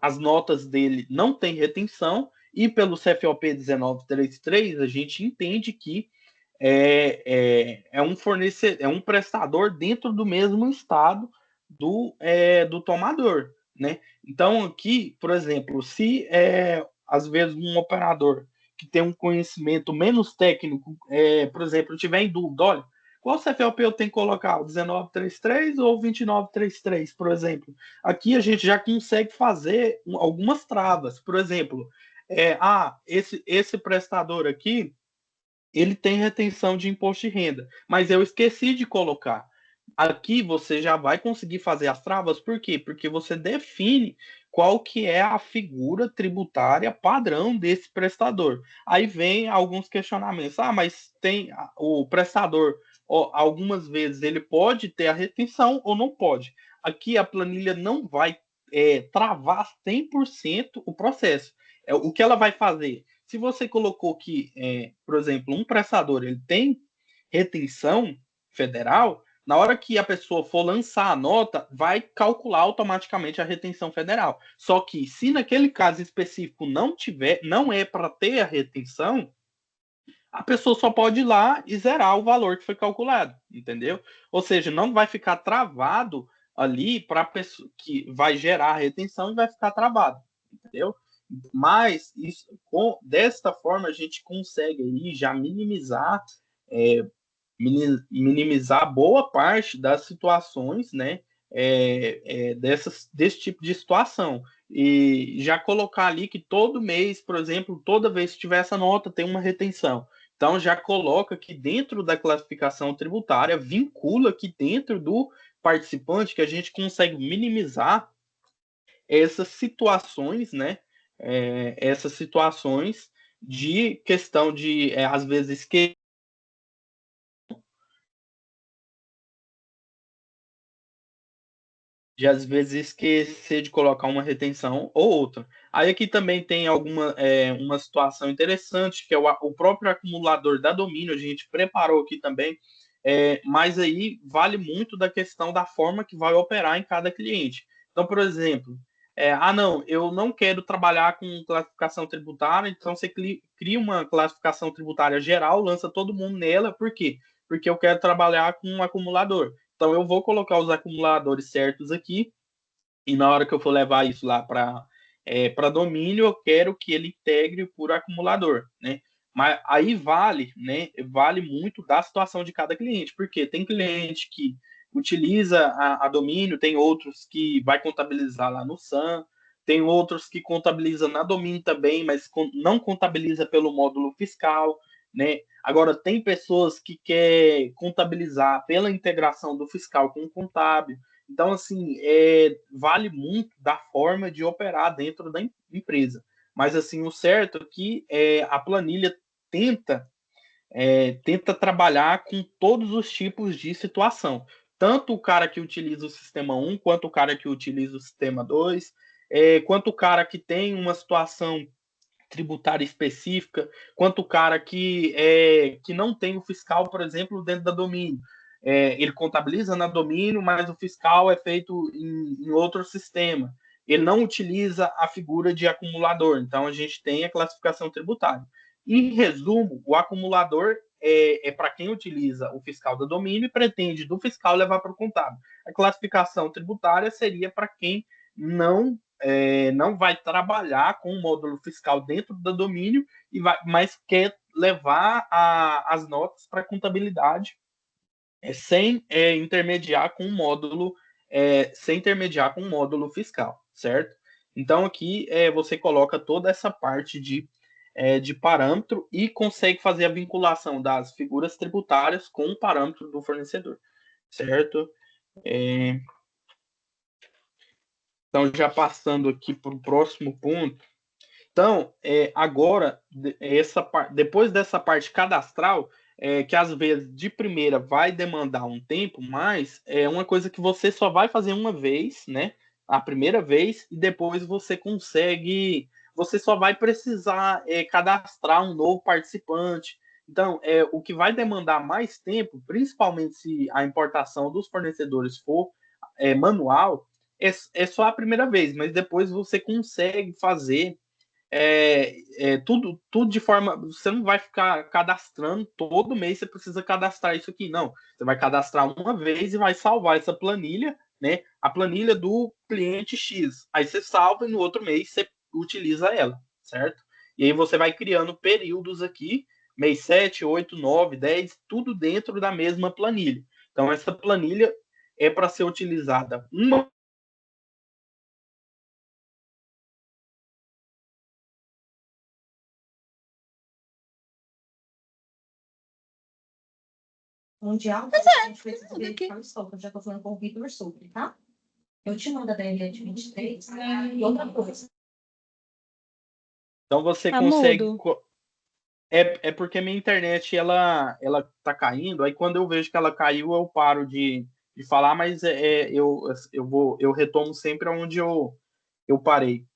as notas dele não tem retenção e pelo CFOP 1933 a gente entende que é um prestador dentro do mesmo estado do tomador, né? Então aqui, por exemplo, se às vezes um operador que tem um conhecimento menos técnico, por exemplo, tiver em dúvida, olha, qual CFLP eu tenho que colocar? O 1933 ou o 2933, por exemplo? Aqui a gente já consegue fazer algumas travas. Por exemplo, esse prestador aqui, ele tem retenção de imposto de renda, mas eu esqueci de colocar. Aqui você já vai conseguir fazer as travas, por quê? Porque você define qual que é a figura tributária padrão desse prestador. Aí vem alguns questionamentos. Mas tem o prestador, algumas vezes ele pode ter a retenção ou não pode. Aqui a planilha não vai travar 100% o processo. O que ela vai fazer? Se você colocou que, por exemplo, um prestador ele tem retenção federal, na hora que a pessoa for lançar a nota, vai calcular automaticamente a retenção federal. Só que se naquele caso específico não é para ter a retenção, a pessoa só pode ir lá e zerar o valor que foi calculado, entendeu? Ou seja, não vai ficar travado ali para a pessoa que vai gerar a retenção e vai ficar travado, entendeu? Mas desta forma a gente consegue aí já minimizar boa parte das situações, né, desse tipo de situação. E já colocar ali que todo mês, por exemplo, toda vez que tiver essa nota, tem uma retenção. Então já coloca que dentro da classificação tributária, vincula que dentro do participante que a gente consegue minimizar essas situações, né? Essas situações de questão de, às vezes, às vezes esquecer de colocar uma retenção ou outra. Aí aqui também tem uma situação interessante, que é o próprio acumulador da domínio, a gente preparou aqui também, mas aí vale muito da questão da forma que vai operar em cada cliente. Então, por exemplo, não, eu não quero trabalhar com classificação tributária, então você cria uma classificação tributária geral, lança todo mundo nela, por quê? Porque eu quero trabalhar com um acumulador. Então, eu vou colocar os acumuladores certos aqui, e na hora que eu for levar isso lá para domínio, eu quero que ele integre por acumulador, né? Mas aí vale muito da situação de cada cliente, porque tem cliente que utiliza a domínio, tem outros que vai contabilizar lá no SAM, tem outros que contabiliza na domínio também, mas não contabiliza pelo módulo fiscal, né? Agora, tem pessoas que quer contabilizar pela integração do fiscal com o contábil. Então, assim, vale muito da forma de operar dentro da empresa. Mas, assim, o certo é que a planilha tenta trabalhar com todos os tipos de situação. Tanto o cara que utiliza o sistema 1, quanto o cara que utiliza o sistema 2, quanto o cara que tem uma situação tributária específica, quanto o cara que não tem o fiscal, por exemplo, dentro da domínio. ele contabiliza na domínio, mas o fiscal é feito em outro sistema. Ele não utiliza a figura de acumulador, então a gente tem a classificação tributária. Em resumo, o acumulador é para quem utiliza o fiscal da domínio e pretende do fiscal levar para o contábil. A classificação tributária seria para quem não vai trabalhar com o módulo fiscal dentro da domínio, mas quer levar as notas para a contabilidade sem intermediar com o módulo fiscal, certo? Então aqui você coloca toda essa parte de parâmetro e consegue fazer a vinculação das figuras tributárias com o parâmetro do fornecedor, certo? Então, já passando aqui para o próximo ponto. Então, agora, depois dessa parte cadastral, que às vezes de primeira vai demandar um tempo, mas é uma coisa que você só vai fazer uma vez, né? A primeira vez, e depois você só vai precisar cadastrar um novo participante. Então, o que vai demandar mais tempo, principalmente se a importação dos fornecedores for manual, é só a primeira vez, mas depois você consegue fazer tudo de forma. Você não vai ficar cadastrando todo mês, você precisa cadastrar isso aqui, não. Você vai cadastrar uma vez e vai salvar essa planilha, né? A planilha do cliente X. Aí você salva e no outro mês você utiliza ela, certo? E aí você vai criando períodos aqui, mês 7, 8, 9, 10, tudo dentro da mesma planilha. Então, essa planilha é para ser utilizada uma. Mundial, a gente precisa verificar o estoque. Eu já estou falando com o Vitor sobre, tá? Eu te mando a DRE de 23 e outra coisa. Então você Tá consegue. mudo. É porque minha internet ela tá caindo, aí quando eu vejo que ela caiu, eu paro de falar, mas eu retomo sempre onde eu parei.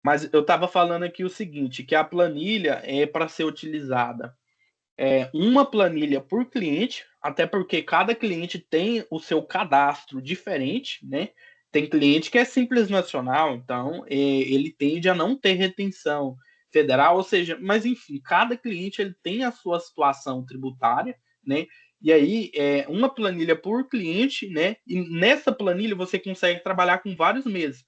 Mas eu estava falando aqui o seguinte, que a planilha é para ser utilizada uma planilha por cliente, até porque cada cliente tem o seu cadastro diferente, né? Tem cliente que é simples nacional, então ele tende a não ter retenção federal, ou seja, mas enfim, cada cliente ele tem a sua situação tributária, né? E aí, uma planilha por cliente, né? E nessa planilha você consegue trabalhar com vários meses.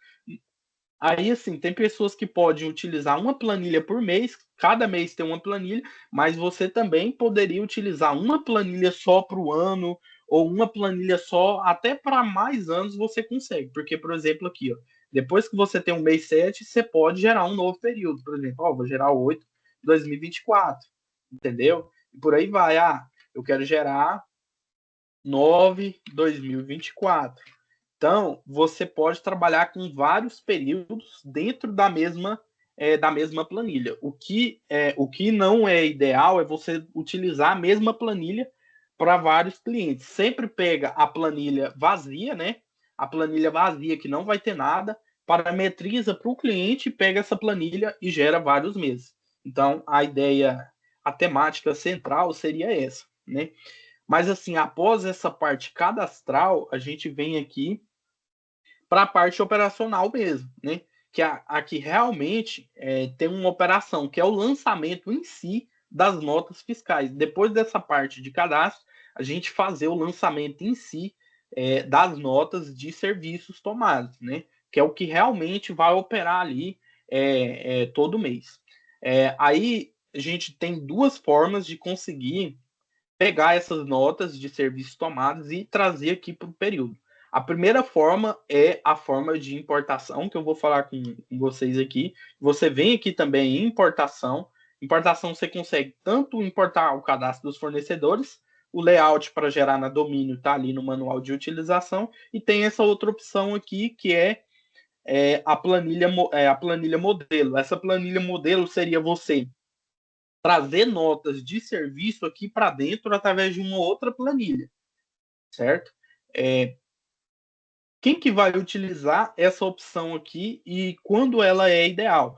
Aí, assim, tem pessoas que podem utilizar uma planilha por mês, cada mês tem uma planilha, mas você também poderia utilizar uma planilha só para o ano, ou uma planilha só, até para mais anos você consegue. Porque, por exemplo, aqui, ó, depois que você tem um mês 7, você pode gerar um novo período. Por exemplo, ó, vou gerar o 8 de 2024, entendeu? E por aí vai. Eu quero gerar 9 de 2024. Então, você pode trabalhar com vários períodos dentro da mesma planilha. O que não é ideal é você utilizar a mesma planilha para vários clientes. Sempre pega a planilha vazia, né? A planilha vazia que não vai ter nada, parametriza para o cliente, pega essa planilha e gera vários meses. Então, a temática central seria essa, né? Mas assim, após essa parte cadastral, a gente vem aqui para a parte operacional mesmo, né? Que aqui realmente tem uma operação, que é o lançamento em si das notas fiscais. Depois dessa parte de cadastro, a gente fazer o lançamento em si das notas de serviços tomados, né? Que é o que realmente vai operar ali todo mês. Aí a gente tem duas formas de conseguir pegar essas notas de serviços tomados e trazer aqui para o período. A primeira forma é a forma de importação, que eu vou falar com vocês aqui. Você vem aqui também em importação. Importação você consegue tanto importar o cadastro dos fornecedores, o layout para gerar na domínio está ali no manual de utilização, e tem essa outra opção aqui que é a planilha modelo. Essa planilha modelo seria você trazer notas de serviço aqui para dentro através de uma outra planilha, certo? Quem que vai utilizar essa opção aqui e quando ela é ideal?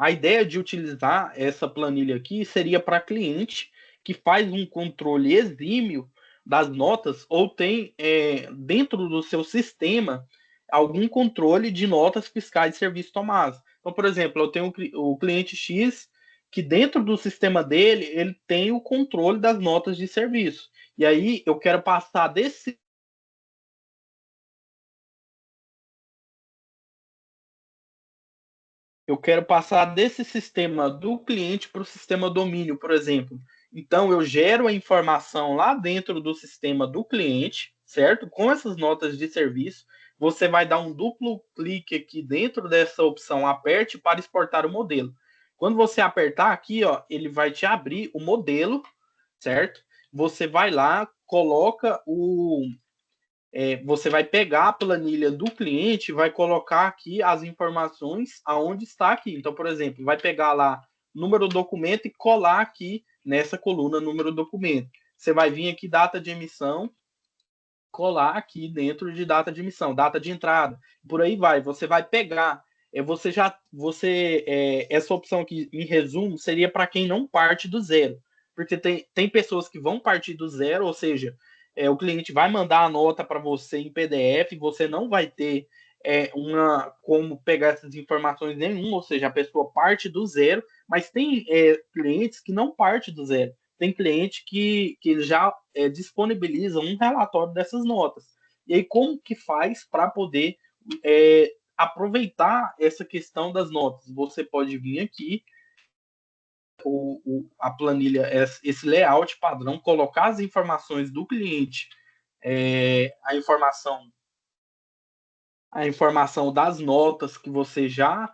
A ideia de utilizar essa planilha aqui seria para cliente que faz um controle exímio das notas ou tem dentro do seu sistema algum controle de notas fiscais de serviços tomados. Então, por exemplo, eu tenho o cliente X que dentro do sistema dele ele tem o controle das notas de serviço. E aí eu quero passar desse sistema do cliente para o sistema domínio, por exemplo. Então, eu gero a informação lá dentro do sistema do cliente, certo? Com essas notas de serviço, você vai dar um duplo clique aqui dentro dessa opção, aperte para exportar o modelo. Quando você apertar aqui, ó, ele vai te abrir o modelo, certo? Você vai lá, coloca você vai pegar a planilha do cliente, vai colocar aqui as informações aonde está aqui. Então, por exemplo, vai pegar lá número do documento e colar aqui nessa coluna número do documento. Você vai vir aqui data de emissão, colar aqui dentro de data de emissão, data de entrada, por aí vai. Você vai pegar, essa opção aqui, em resumo, seria para quem não parte do zero, porque tem pessoas que vão partir do zero, ou seja, o cliente vai mandar a nota para você em PDF, você não vai ter como pegar essas informações nenhuma, ou seja, a pessoa parte do zero, mas tem clientes que não parte do zero. Tem cliente que já disponibiliza um relatório dessas notas. E aí, como que faz para poder aproveitar essa questão das notas? Você pode vir aqui, a planilha, esse layout padrão, colocar as informações do cliente, a informação das notas que você já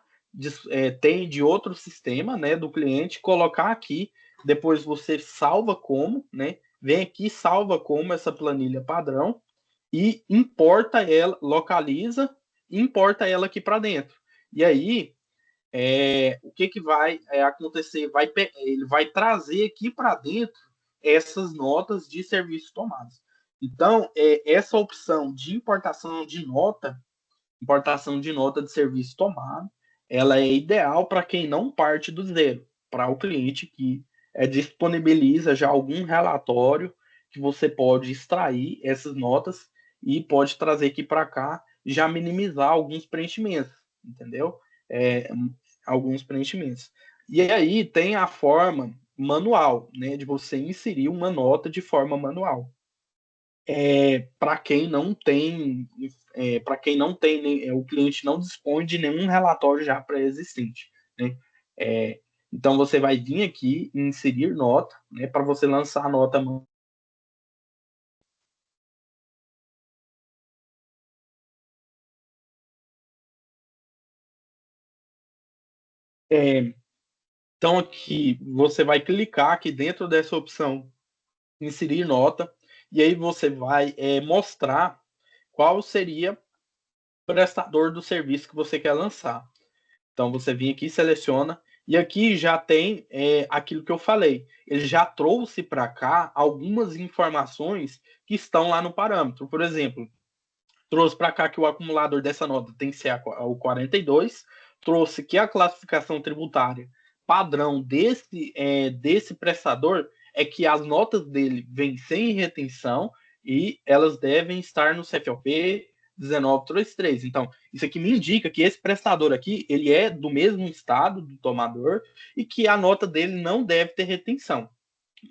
tem de outro sistema, né, do cliente, colocar aqui, depois você salva como, né, vem aqui, salva como essa planilha padrão e importa ela, localiza e importa ela aqui para dentro. E aí, o que vai acontecer? Ele vai trazer aqui para dentro essas notas de serviço tomados. Então, essa opção de importação de nota de serviço tomado, ela é ideal para quem não parte do zero, para o cliente que disponibiliza já algum relatório que você pode extrair essas notas e pode trazer aqui para cá, já minimizar alguns preenchimentos, entendeu? Alguns preenchimentos. E aí tem a forma manual, né, de você inserir uma nota de forma manual. Para quem não tem, o cliente não dispõe de nenhum relatório já pré-existente, né? Então você vai vir aqui e inserir nota, né, para você lançar a nota. Então aqui você vai clicar aqui dentro dessa opção inserir nota e aí você vai mostrar qual seria o prestador do serviço que você quer lançar. Então você vem aqui, seleciona, e aqui já tem aquilo que eu falei. Ele já trouxe para cá algumas informações que estão lá no parâmetro. Por exemplo, trouxe para cá que o acumulador dessa nota tem que ser o 42, trouxe que a classificação tributária padrão desse prestador é que as notas dele vêm sem retenção e elas devem estar no CFOP 1933. Então, isso aqui me indica que esse prestador aqui, ele é do mesmo estado do tomador e que a nota dele não deve ter retenção.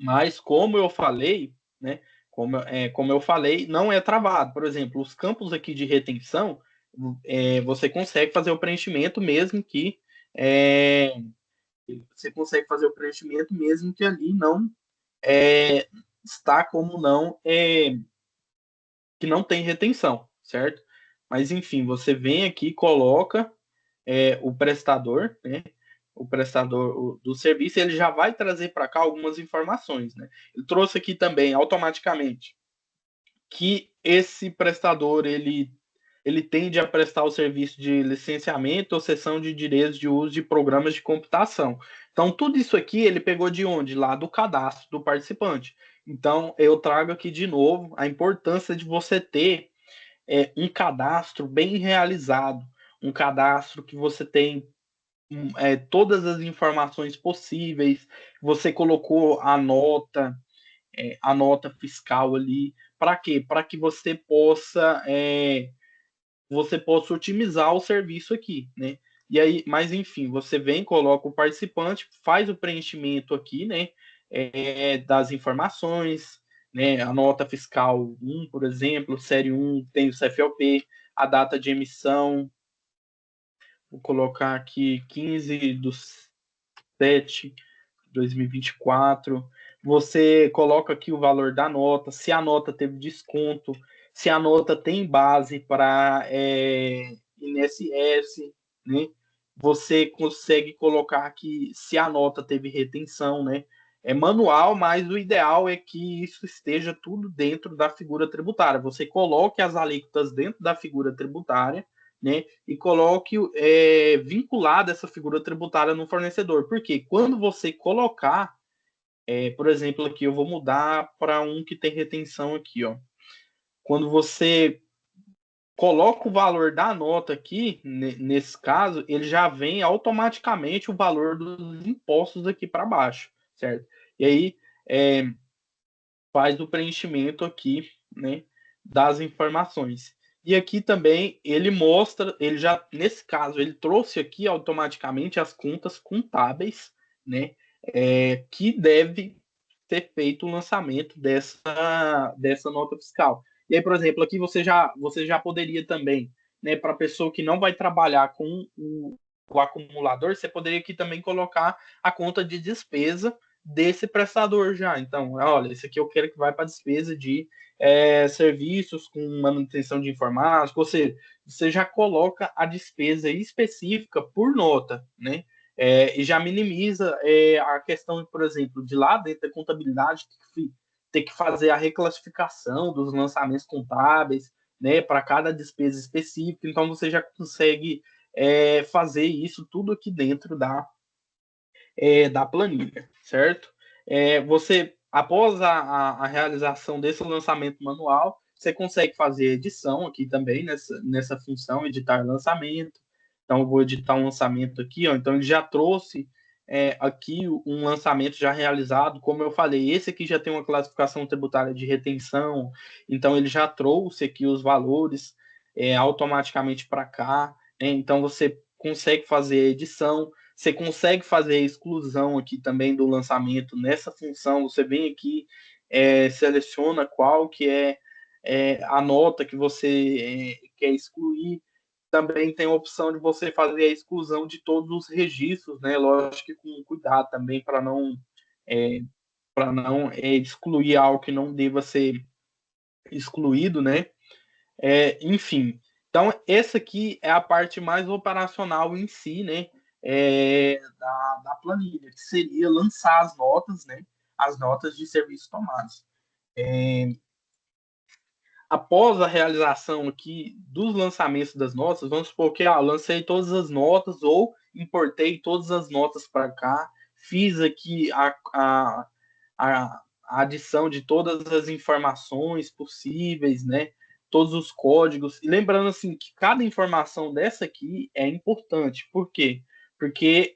Mas, como eu falei, né, como eu falei, não é travado. Por exemplo, os campos aqui de retenção, você consegue fazer o preenchimento mesmo que ali não está como não que não tem retenção, certo? Mas enfim, você vem aqui, coloca o prestador, né? O prestador do serviço, ele já vai trazer para cá algumas informações, né? Ele trouxe aqui também automaticamente que esse prestador ele tende a prestar o serviço de licenciamento ou cessão de direitos de uso de programas de computação. Então, tudo isso aqui ele pegou de onde? Lá do cadastro do participante. Então, eu trago aqui de novo a importância de você ter um cadastro bem realizado, um cadastro que você tem todas as informações possíveis, você colocou a nota, a nota fiscal ali. Para quê? Para que você possa otimizar o serviço aqui, né? E aí, mas enfim, você vem, coloca o participante, faz o preenchimento aqui, né? Das informações, né? A nota fiscal 1, por exemplo, série 1 tem o CFLP, a data de emissão, vou colocar aqui 15/7/2024. Você coloca aqui o valor da nota, se a nota teve desconto, se a nota tem base para INSS, né? Você consegue colocar aqui se a nota teve retenção, né? É manual, mas o ideal é que isso esteja tudo dentro da figura tributária. Você coloque as alíquotas dentro da figura tributária, né? E coloque vinculada essa figura tributária no fornecedor. Porque quando você colocar, por exemplo, aqui eu vou mudar para um que tem retenção aqui, ó. Quando você coloca o valor da nota aqui, nesse caso, ele já vem automaticamente o valor dos impostos aqui para baixo, certo? E aí faz o preenchimento aqui, né, das informações. E aqui também ele mostra, ele já, nesse caso, ele trouxe aqui automaticamente as contas contábeis, né, que deve ter feito o lançamento dessa nota fiscal. E aí, por exemplo, aqui você já poderia também, né, para a pessoa que não vai trabalhar com o acumulador, você poderia aqui também colocar a conta de despesa desse prestador já. Então, olha, esse aqui eu quero que vai para despesa de serviços com manutenção de informática, ou seja, você já coloca a despesa específica por nota, né? E já minimiza a questão, por exemplo, de lá dentro da contabilidade ter que fazer a reclassificação dos lançamentos contábeis, né, para cada despesa específica. Então, você já consegue fazer isso tudo aqui dentro da planilha, certo? Você, após a realização desse lançamento manual, você consegue fazer edição aqui também, nessa função, editar lançamento. Então, eu vou editar um lançamento aqui, ó. Então, ele já trouxe aqui um lançamento já realizado. Como eu falei, esse aqui já tem uma classificação tributária de retenção, então ele já trouxe aqui os valores automaticamente para cá, né? Então, você consegue fazer a edição. Você consegue fazer a exclusão aqui também do lançamento nessa função. Você vem aqui, seleciona qual que a nota que você quer excluir. Também tem a opção de você fazer a exclusão de todos os registros, né? Lógico que com cuidado também para não excluir algo que não deva ser excluído, né? Enfim, então essa aqui é a parte mais operacional em si, né? Da planilha, que seria lançar as notas, né? As notas de serviços tomados. Após a realização aqui dos lançamentos das notas, vamos supor que lancei todas as notas ou importei todas as notas para cá, fiz aqui a adição de todas as informações possíveis, né? Todos os códigos. E lembrando assim que cada informação dessa aqui é importante. Por quê? Porque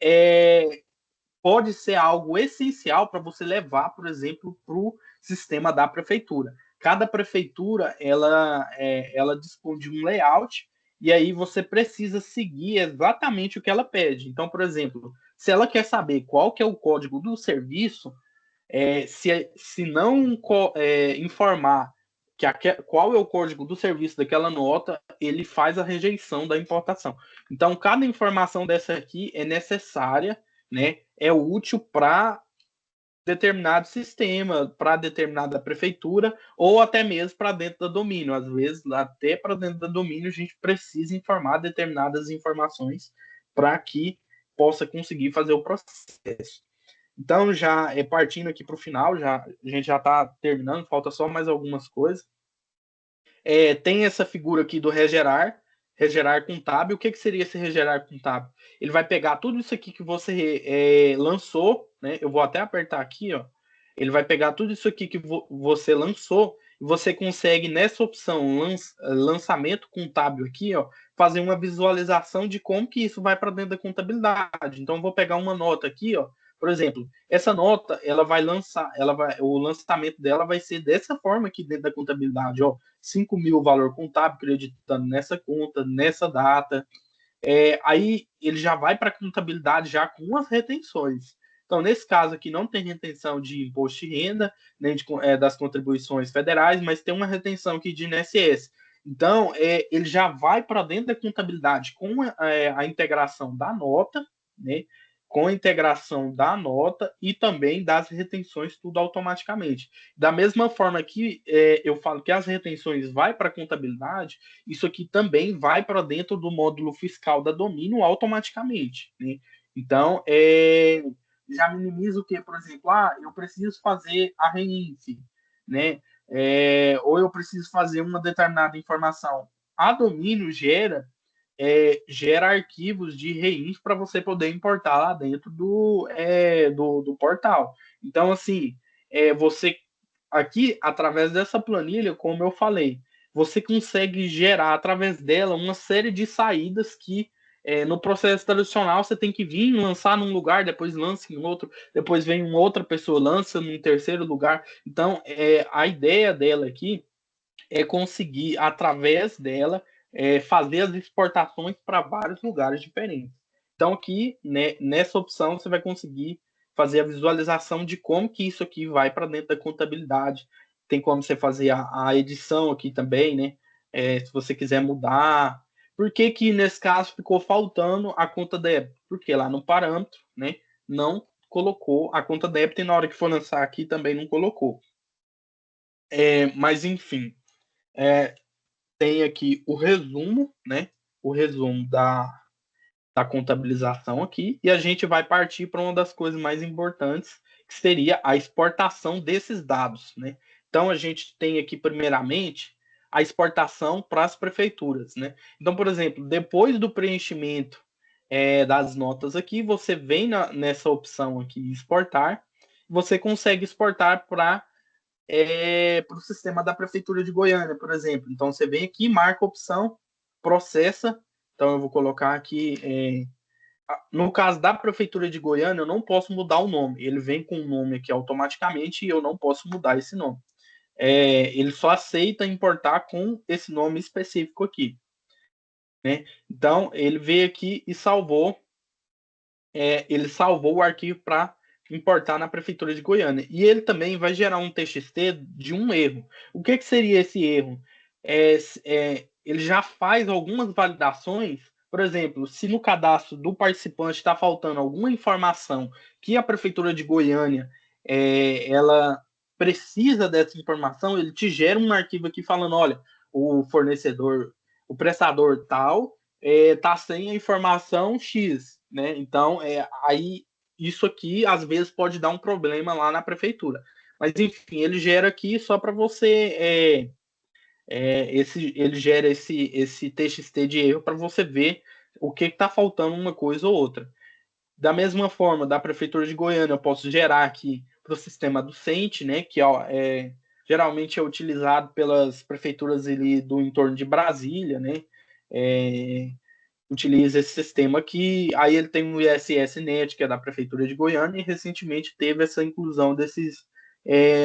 pode ser algo essencial para você levar, por exemplo, para o sistema da prefeitura. Cada prefeitura ela dispõe de um layout e aí você precisa seguir exatamente o que ela pede. Então, por exemplo, se ela quer saber qual que é o código do serviço, se não informar qual é o código do serviço daquela nota, ele faz a rejeição da importação. Então, cada informação dessa aqui é necessária, né? É útil para determinado sistema, para determinada prefeitura, ou até mesmo para dentro do domínio. Às vezes, até para dentro do domínio, a gente precisa informar determinadas informações para que possa conseguir fazer o processo. Então, já partindo aqui para o final, a gente já está terminando, falta só mais algumas coisas. Tem essa figura aqui do regerar contábil. O que seria esse regerar contábil? Ele vai pegar tudo isso aqui que você lançou, né? Eu vou até apertar aqui, ó. Ele vai pegar tudo isso aqui que você lançou e você consegue, nessa opção lançamento contábil aqui, ó, fazer uma visualização de como que isso vai para dentro da contabilidade. Então, eu vou pegar uma nota aqui, ó, Por exemplo, essa nota, ela vai lançar, o lançamento dela vai ser dessa forma aqui dentro da contabilidade, ó, 5 mil valor contábil, creditando nessa conta, nessa data. Aí ele já vai para a contabilidade já com as retenções. Então, nesse caso aqui, não tem retenção de imposto de renda, nem das contribuições federais, mas tem uma retenção aqui de INSS. Então, ele já vai para dentro da contabilidade com a integração da nota, né? Com a integração da nota e também das retenções, tudo automaticamente. Da mesma forma que eu falo que as retenções vai para a contabilidade, isso aqui também vai para dentro do módulo fiscal da Domínio automaticamente, né? Então, já minimiza o que, por exemplo, eu preciso fazer a REINF, né? Ou eu preciso fazer uma determinada informação. A Domínio gera arquivos de REINF para você poder importar lá dentro do portal. Então, assim, você aqui, através dessa planilha, como eu falei, você consegue gerar através dela uma série de saídas que no processo tradicional você tem que vir lançar num lugar, depois lança em outro, depois vem uma outra pessoa lança num terceiro lugar. Então, a ideia dela aqui é conseguir, através dela, fazer as exportações para vários lugares diferentes. Então, aqui, né, nessa opção, você vai conseguir fazer a visualização de como que isso aqui vai para dentro da contabilidade. Tem como você fazer a edição aqui também, né? Se você quiser mudar. Por que que, nesse caso, ficou faltando a conta débito? Porque lá no parâmetro, né, não colocou a conta débito e na hora que for lançar aqui também não colocou. Mas, enfim, tem aqui o resumo, né? O resumo da contabilização aqui, e a gente vai partir para uma das coisas mais importantes, que seria a exportação desses dados, né? Então, a gente tem aqui, primeiramente, a exportação para as prefeituras, né? Então, por exemplo, depois do preenchimento das notas aqui, você vem nessa opção aqui, exportar, você consegue exportar para o sistema da Prefeitura de Goiânia, por exemplo. Então, você vem aqui, marca a opção, processa. Então, eu vou colocar aqui. No caso da Prefeitura de Goiânia, eu não posso mudar o nome. Ele vem com o nome aqui automaticamente e eu não posso mudar esse nome. Ele só aceita importar com esse nome específico aqui. Né? Então, ele veio aqui e salvou. Ele salvou o arquivo para importar na Prefeitura de Goiânia. E ele também vai gerar um TXT de um erro. O que seria esse erro? Ele já faz algumas validações, por exemplo, se no cadastro do participante está faltando alguma informação que a Prefeitura de Goiânia ela precisa dessa informação, ele te gera um arquivo aqui falando, olha, o fornecedor, o prestador tal, tá sem a informação X, né? Então, aí isso aqui às vezes pode dar um problema lá na prefeitura. Mas enfim, ele gera aqui só para você ele gera esse TXT de erro para você ver o que está faltando uma coisa ou outra. Da mesma forma, da Prefeitura de Goiânia, eu posso gerar aqui para o sistema do CENTE, né, que geralmente é utilizado pelas prefeituras ali do entorno de Brasília, né, utiliza esse sistema aqui. Aí ele tem o ISS Net, que é da Prefeitura de Goiânia, e recentemente teve essa inclusão desses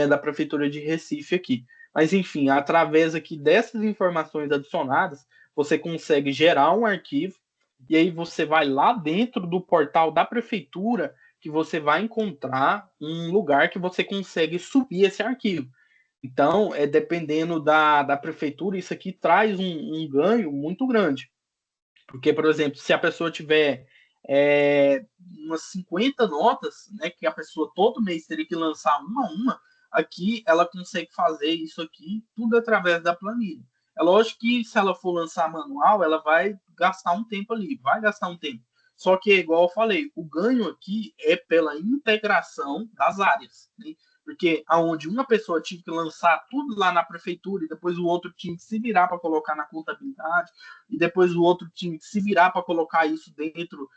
da Prefeitura de Recife aqui. Mas, enfim, através aqui dessas informações adicionadas, você consegue gerar um arquivo, e aí você vai lá dentro do portal da Prefeitura, que você vai encontrar um lugar que você consegue subir esse arquivo. Então, dependendo da prefeitura, isso aqui traz um ganho muito grande. Porque, por exemplo, se a pessoa tiver umas 50 notas, né, que a pessoa todo mês teria que lançar uma a uma, aqui ela consegue fazer isso aqui tudo através da planilha. É lógico que se ela for lançar manual, ela vai gastar um tempo ali, vai gastar um tempo. Só que, igual eu falei, o ganho aqui é pela integração das áreas, né? Porque aonde uma pessoa tinha que lançar tudo lá na prefeitura e depois o outro tinha que se virar para colocar na contabilidade, e depois o outro time se virar para colocar isso dentro,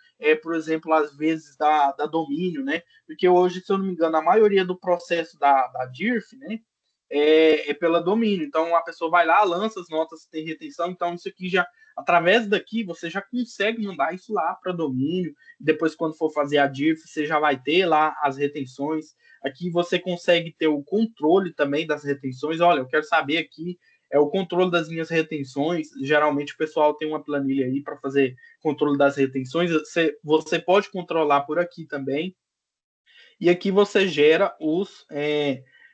por exemplo, às vezes da domínio, né? Porque hoje, se eu não me engano, a maioria do processo da DIRF, né? é pela domínio. Então a pessoa vai lá, lança as notas que tem retenção. Então isso aqui já, através daqui, você já consegue mandar isso lá para domínio. Depois, quando for fazer a DIRF, você já vai ter lá as retenções. Aqui você consegue ter o controle também das retenções. Olha, eu quero saber aqui o controle das minhas retenções. Geralmente o pessoal tem uma planilha aí para fazer controle das retenções. Você pode controlar por aqui também. E aqui você gera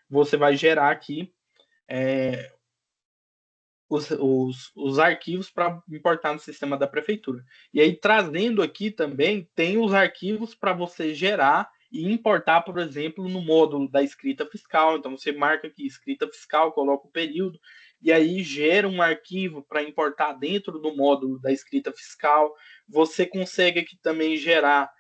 você vai gerar aqui os arquivos para importar no sistema da prefeitura. E aí, trazendo aqui também, tem os arquivos para você gerar e importar, por exemplo, no módulo da escrita fiscal. Então, você marca aqui escrita fiscal, coloca o período, e aí gera um arquivo para importar dentro do módulo da escrita fiscal. Você consegue aqui também gerar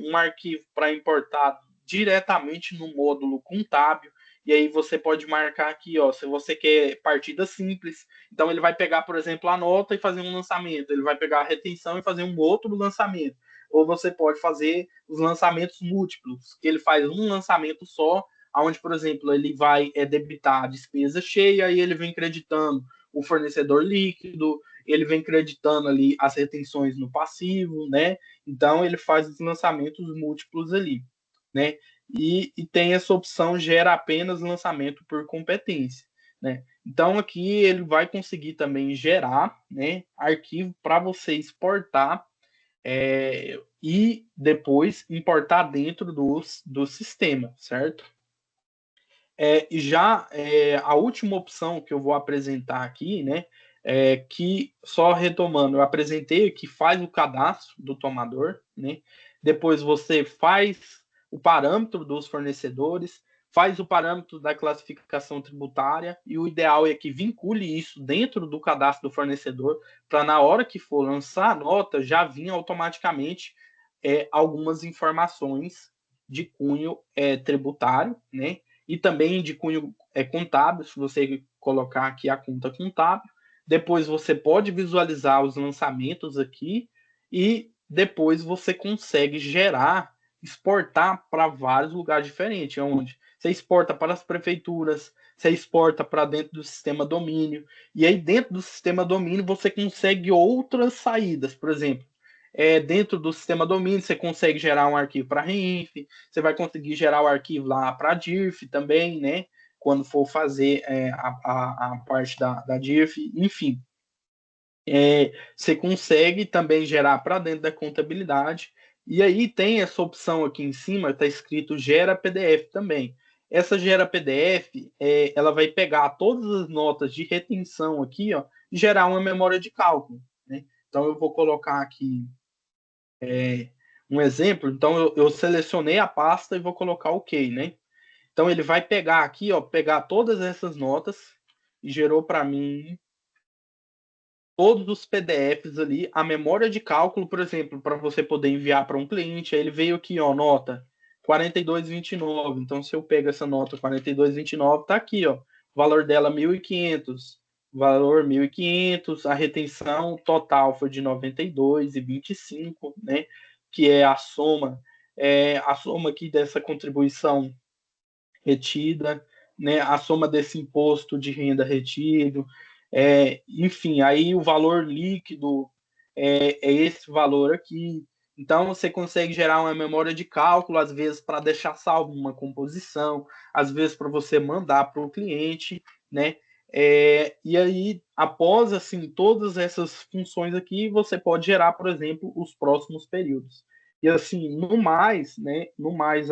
um arquivo para importar diretamente no módulo contábil. E aí você pode marcar aqui, ó, se você quer partida simples, então ele vai pegar, por exemplo, a nota e fazer um lançamento, ele vai pegar a retenção e fazer um outro lançamento. Ou você pode fazer os lançamentos múltiplos, que ele faz um lançamento só, onde, por exemplo, ele vai debitar a despesa cheia e ele vem creditando o fornecedor líquido, ele vem creditando ali as retenções no passivo, né? Então ele faz os lançamentos múltiplos ali, né? E tem essa opção gera apenas lançamento por competência, né? Então aqui ele vai conseguir também gerar, né, arquivo para você exportar e depois importar dentro do sistema, certo? A última opção que eu vou apresentar aqui, né, que só retomando, eu apresentei que faz o cadastro do tomador, né? Depois você faz o parâmetro dos fornecedores, faz o parâmetro da classificação tributária e o ideal é que vincule isso dentro do cadastro do fornecedor para na hora que for lançar a nota já vir automaticamente algumas informações de cunho tributário, né? E também de cunho contábil, se você colocar aqui a conta contábil. Depois você pode visualizar os lançamentos aqui e depois você consegue gerar, exportar para vários lugares diferentes, onde você exporta para as prefeituras, você exporta para dentro do sistema domínio, e aí dentro do sistema domínio você consegue outras saídas, por exemplo, dentro do sistema domínio você consegue gerar um arquivo para REINF, você vai conseguir gerar o arquivo lá para a DIRF também, né? Quando for fazer a parte da DIRF, enfim. Você consegue também gerar para dentro da contabilidade. E aí tem essa opção aqui em cima, está escrito gera PDF também. Essa gera PDF, ela vai pegar todas as notas de retenção aqui, ó, e gerar uma memória de cálculo, né? Então eu vou colocar aqui um exemplo. Então eu selecionei a pasta e vou colocar OK, né? Então ele vai pegar aqui, ó, pegar todas essas notas e gerou para mim todos os PDFs ali, a memória de cálculo, por exemplo, para você poder enviar para um cliente. Aí ele veio aqui, ó, nota 42,29. Então se eu pego essa nota 42,29, tá aqui, ó, o valor dela 1.500, valor 1.500, a retenção total foi de 92,25, né? Que é a soma aqui dessa contribuição retida, né, a soma desse imposto de renda retido, enfim, aí o valor líquido é esse valor aqui. Então, você consegue gerar uma memória de cálculo, às vezes para deixar salvo uma composição, às vezes para você mandar para o cliente, né? E aí, após assim todas essas funções aqui, você pode gerar, por exemplo, os próximos períodos. E assim, no mais, né? No mais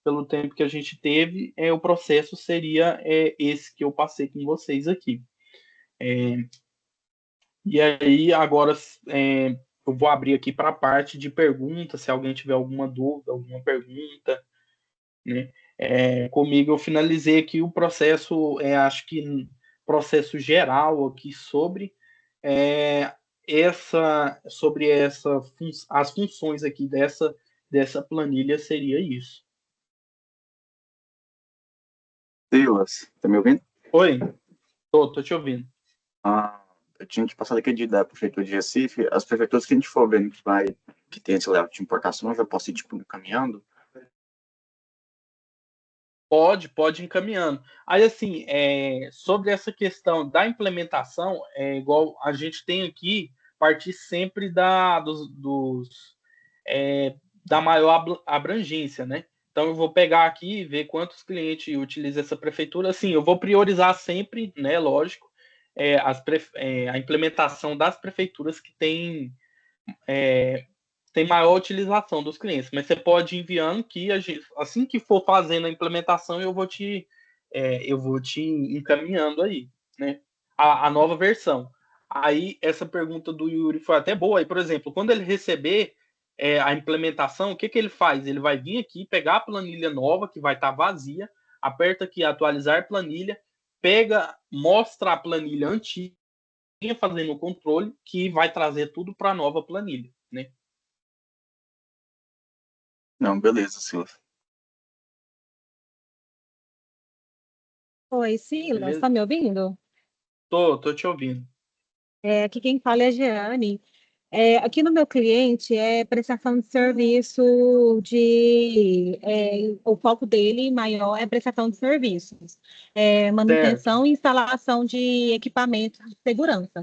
pelo tempo que a gente teve, o processo seria esse que eu passei com vocês aqui. E aí, agora, eu vou abrir aqui para a parte de perguntas, se alguém tiver alguma dúvida, alguma pergunta, né? Comigo, eu finalizei aqui o processo, acho que processo geral aqui sobre as funções aqui dessa planilha seria isso. Silas, tá me ouvindo? Oi, tô te ouvindo. Eu tinha te passado aqui da prefeitura de Recife, as prefeituras que a gente for vendo que tem esse layout de importação, eu já posso ir tipo encaminhando? Pode ir encaminhando. Aí, assim, sobre essa questão da implementação, igual a gente tem aqui, partir sempre da maior abrangência, né? Então, eu vou pegar aqui e ver quantos clientes utilizam essa prefeitura. Assim, eu vou priorizar sempre, né, lógico, a implementação das prefeituras que tem maior utilização dos clientes, mas você pode ir enviando que assim que for fazendo a implementação, eu vou te encaminhando aí, né? A nova versão. Aí, essa pergunta do Yuri foi até boa. Aí, por exemplo, quando ele receber a implementação, o que ele faz? Ele vai vir aqui, pegar a planilha nova, que vai estar vazia, aperta aqui atualizar planilha, mostra a planilha antiga, fazendo o controle, que vai trazer tudo para a nova planilha, né? Não, beleza, Silas. Oi, Silas, Beleza? tá me ouvindo? Tô te ouvindo. Aqui quem fala é a Jeane. Aqui no meu cliente é prestação de serviço o foco dele maior é prestação de serviços, Certo. manutenção e instalação de equipamentos de segurança.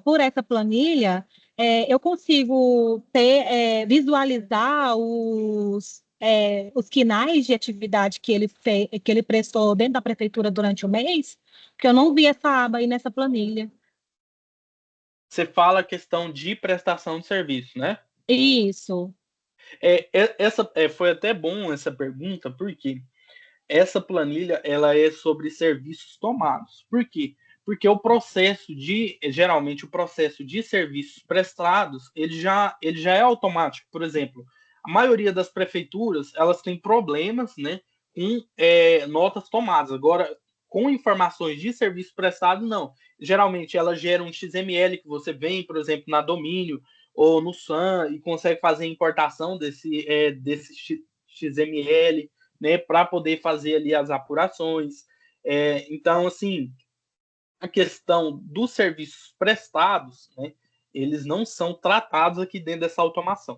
Por essa planilha, eu consigo visualizar os quinais de atividade que ele prestou dentro da prefeitura durante o mês, porque eu não vi essa aba aí nessa planilha. Você fala a questão de prestação de serviço, né? Isso. Foi até bom essa pergunta, porque essa planilha ela é sobre serviços tomados. Por quê? Porque geralmente o processo de serviços prestados, ele já é automático. Por exemplo, a maioria das prefeituras, elas têm problemas, né, com notas tomadas. Agora, com informações de serviço prestado, não. Geralmente, ela gera um XML que você vem, por exemplo, na Domínio ou no SAM e consegue fazer a importação desse XML, né, para poder fazer ali as apurações. Então, assim, a questão dos serviços prestados, né, eles não são tratados aqui dentro dessa automação.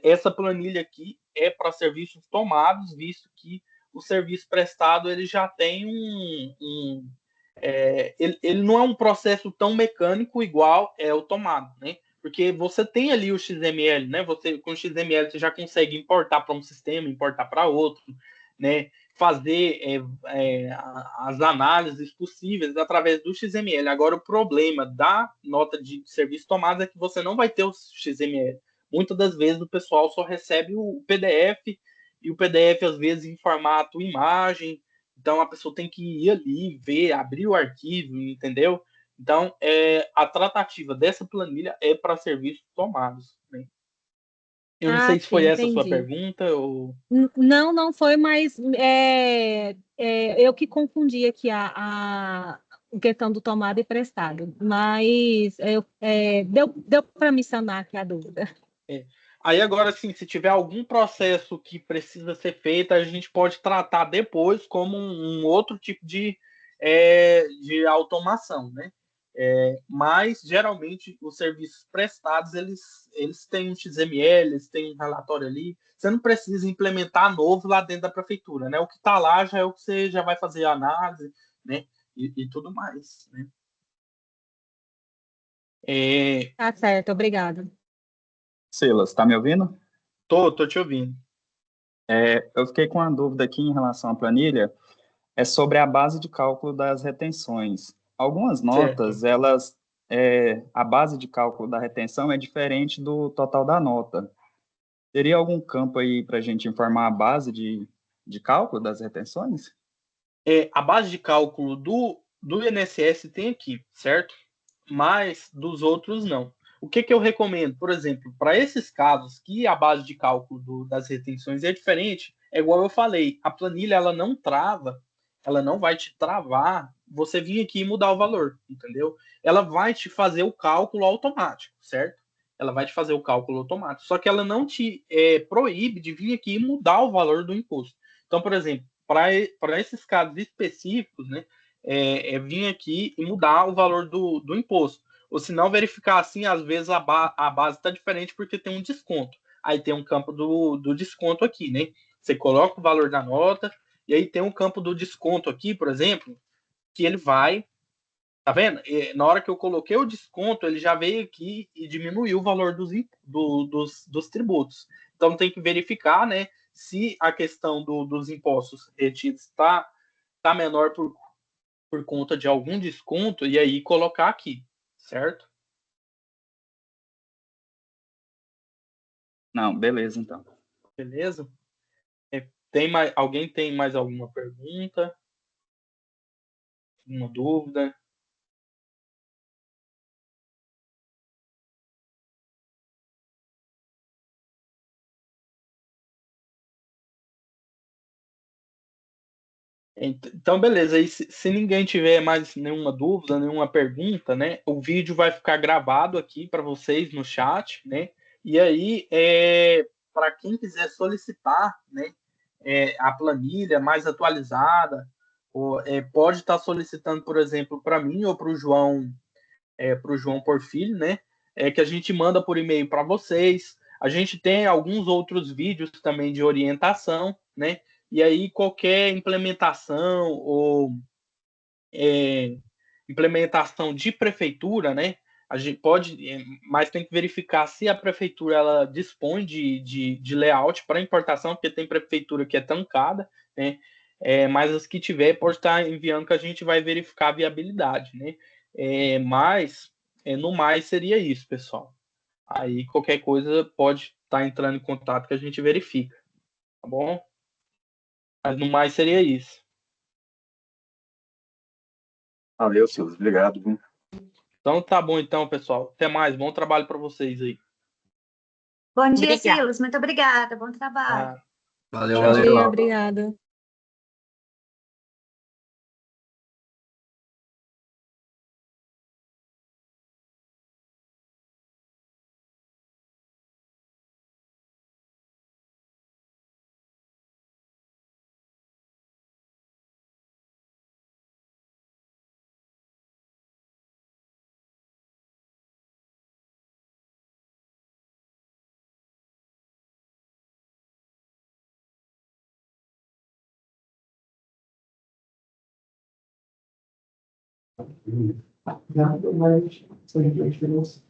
Essa planilha aqui é para serviços tomados, visto que o serviço prestado ele já tem ele não é um processo tão mecânico igual o tomado, né? Porque você tem ali o XML, né? Com o XML você já consegue importar para um sistema, importar para outro, né? Fazer as análises possíveis através do XML. Agora, o problema da nota de serviço tomada é que você não vai ter o XML. Muitas das vezes o pessoal só recebe o PDF, e o PDF, às vezes, em formato imagem. Então, a pessoa tem que ir ali, ver, abrir o arquivo, entendeu? Então, a tratativa dessa planilha é para serviços tomados, né? Eu não sei se Sim, foi essa a sua entendi. pergunta ou... Não foi, mas eu que confundi aqui a questão do tomado e prestado, mas deu para me sanar aqui a dúvida. Aí agora, assim, se tiver algum processo que precisa ser feito, a gente pode tratar depois como um outro tipo de automação, né? Mas, geralmente, os serviços prestados, eles têm um XML, eles têm um relatório ali. Você não precisa implementar novo lá dentro da prefeitura, né? O que está lá já é o que você já vai fazer a análise, né? E tudo mais, né? Tá certo, obrigada. Silas, tá me ouvindo? Tô te ouvindo. Eu fiquei com uma dúvida aqui em relação à planilha, é sobre a base de cálculo das retenções. Algumas Certo. notas, a base de cálculo da retenção é diferente do total da nota. Teria algum campo aí para a gente informar a base de cálculo das retenções? A base de cálculo do INSS tem aqui, certo? Mas dos outros não. O que eu recomendo? Por exemplo, para esses casos que a base de cálculo das retenções é diferente, é igual eu falei, a planilha ela não trava, ela não vai te travar você vir aqui e mudar o valor, entendeu? Ela vai te fazer o cálculo automático, certo? Ela vai te fazer o cálculo automático, só que ela não te proíbe de vir aqui e mudar o valor do imposto. Então, por exemplo, para esses casos específicos, né, vir aqui e mudar o valor do imposto. Ou se não verificar assim, às vezes a base está diferente porque tem um desconto. Aí tem um campo do desconto aqui, né? Você coloca o valor da nota, e aí tem um campo do desconto aqui, por exemplo, que ele vai, tá vendo? Na hora que eu coloquei o desconto, ele já veio aqui e diminuiu o valor dos tributos. Então tem que verificar, né, se a questão dos impostos retidos está menor por conta de algum desconto, e aí colocar aqui, certo? Não, beleza, então. Beleza? Alguém tem mais alguma pergunta? Uma dúvida? Então, beleza. Aí, se ninguém tiver mais nenhuma dúvida, nenhuma pergunta, né? O vídeo vai ficar gravado aqui para vocês no chat, né? E aí, para quem quiser solicitar, né, a planilha mais atualizada, pode estar solicitando, por exemplo, para mim ou para o João Porfírio, né? Que a gente manda por e-mail para vocês. A gente tem alguns outros vídeos também de orientação, né? E aí qualquer implementação ou implementação de prefeitura, né? A gente pode, mas tem que verificar se a prefeitura ela dispõe de layout para importação, porque tem prefeitura que é tancada, né? Mas as que tiver pode estar enviando que a gente vai verificar a viabilidade, né? Mas no mais seria isso, pessoal. Aí qualquer coisa pode estar entrando em contato que a gente verifica, tá bom? Mas no mais seria isso. Valeu, Silas. Obrigado. Viu? Então tá bom então, pessoal. Até mais. Bom trabalho para vocês aí. Bom dia, Obrigada. Silas. Muito obrigada. Bom trabalho. Valeu, Bom valeu. dia, obrigada. Nada mais sobre a diferença.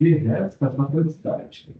E resta a felicidade.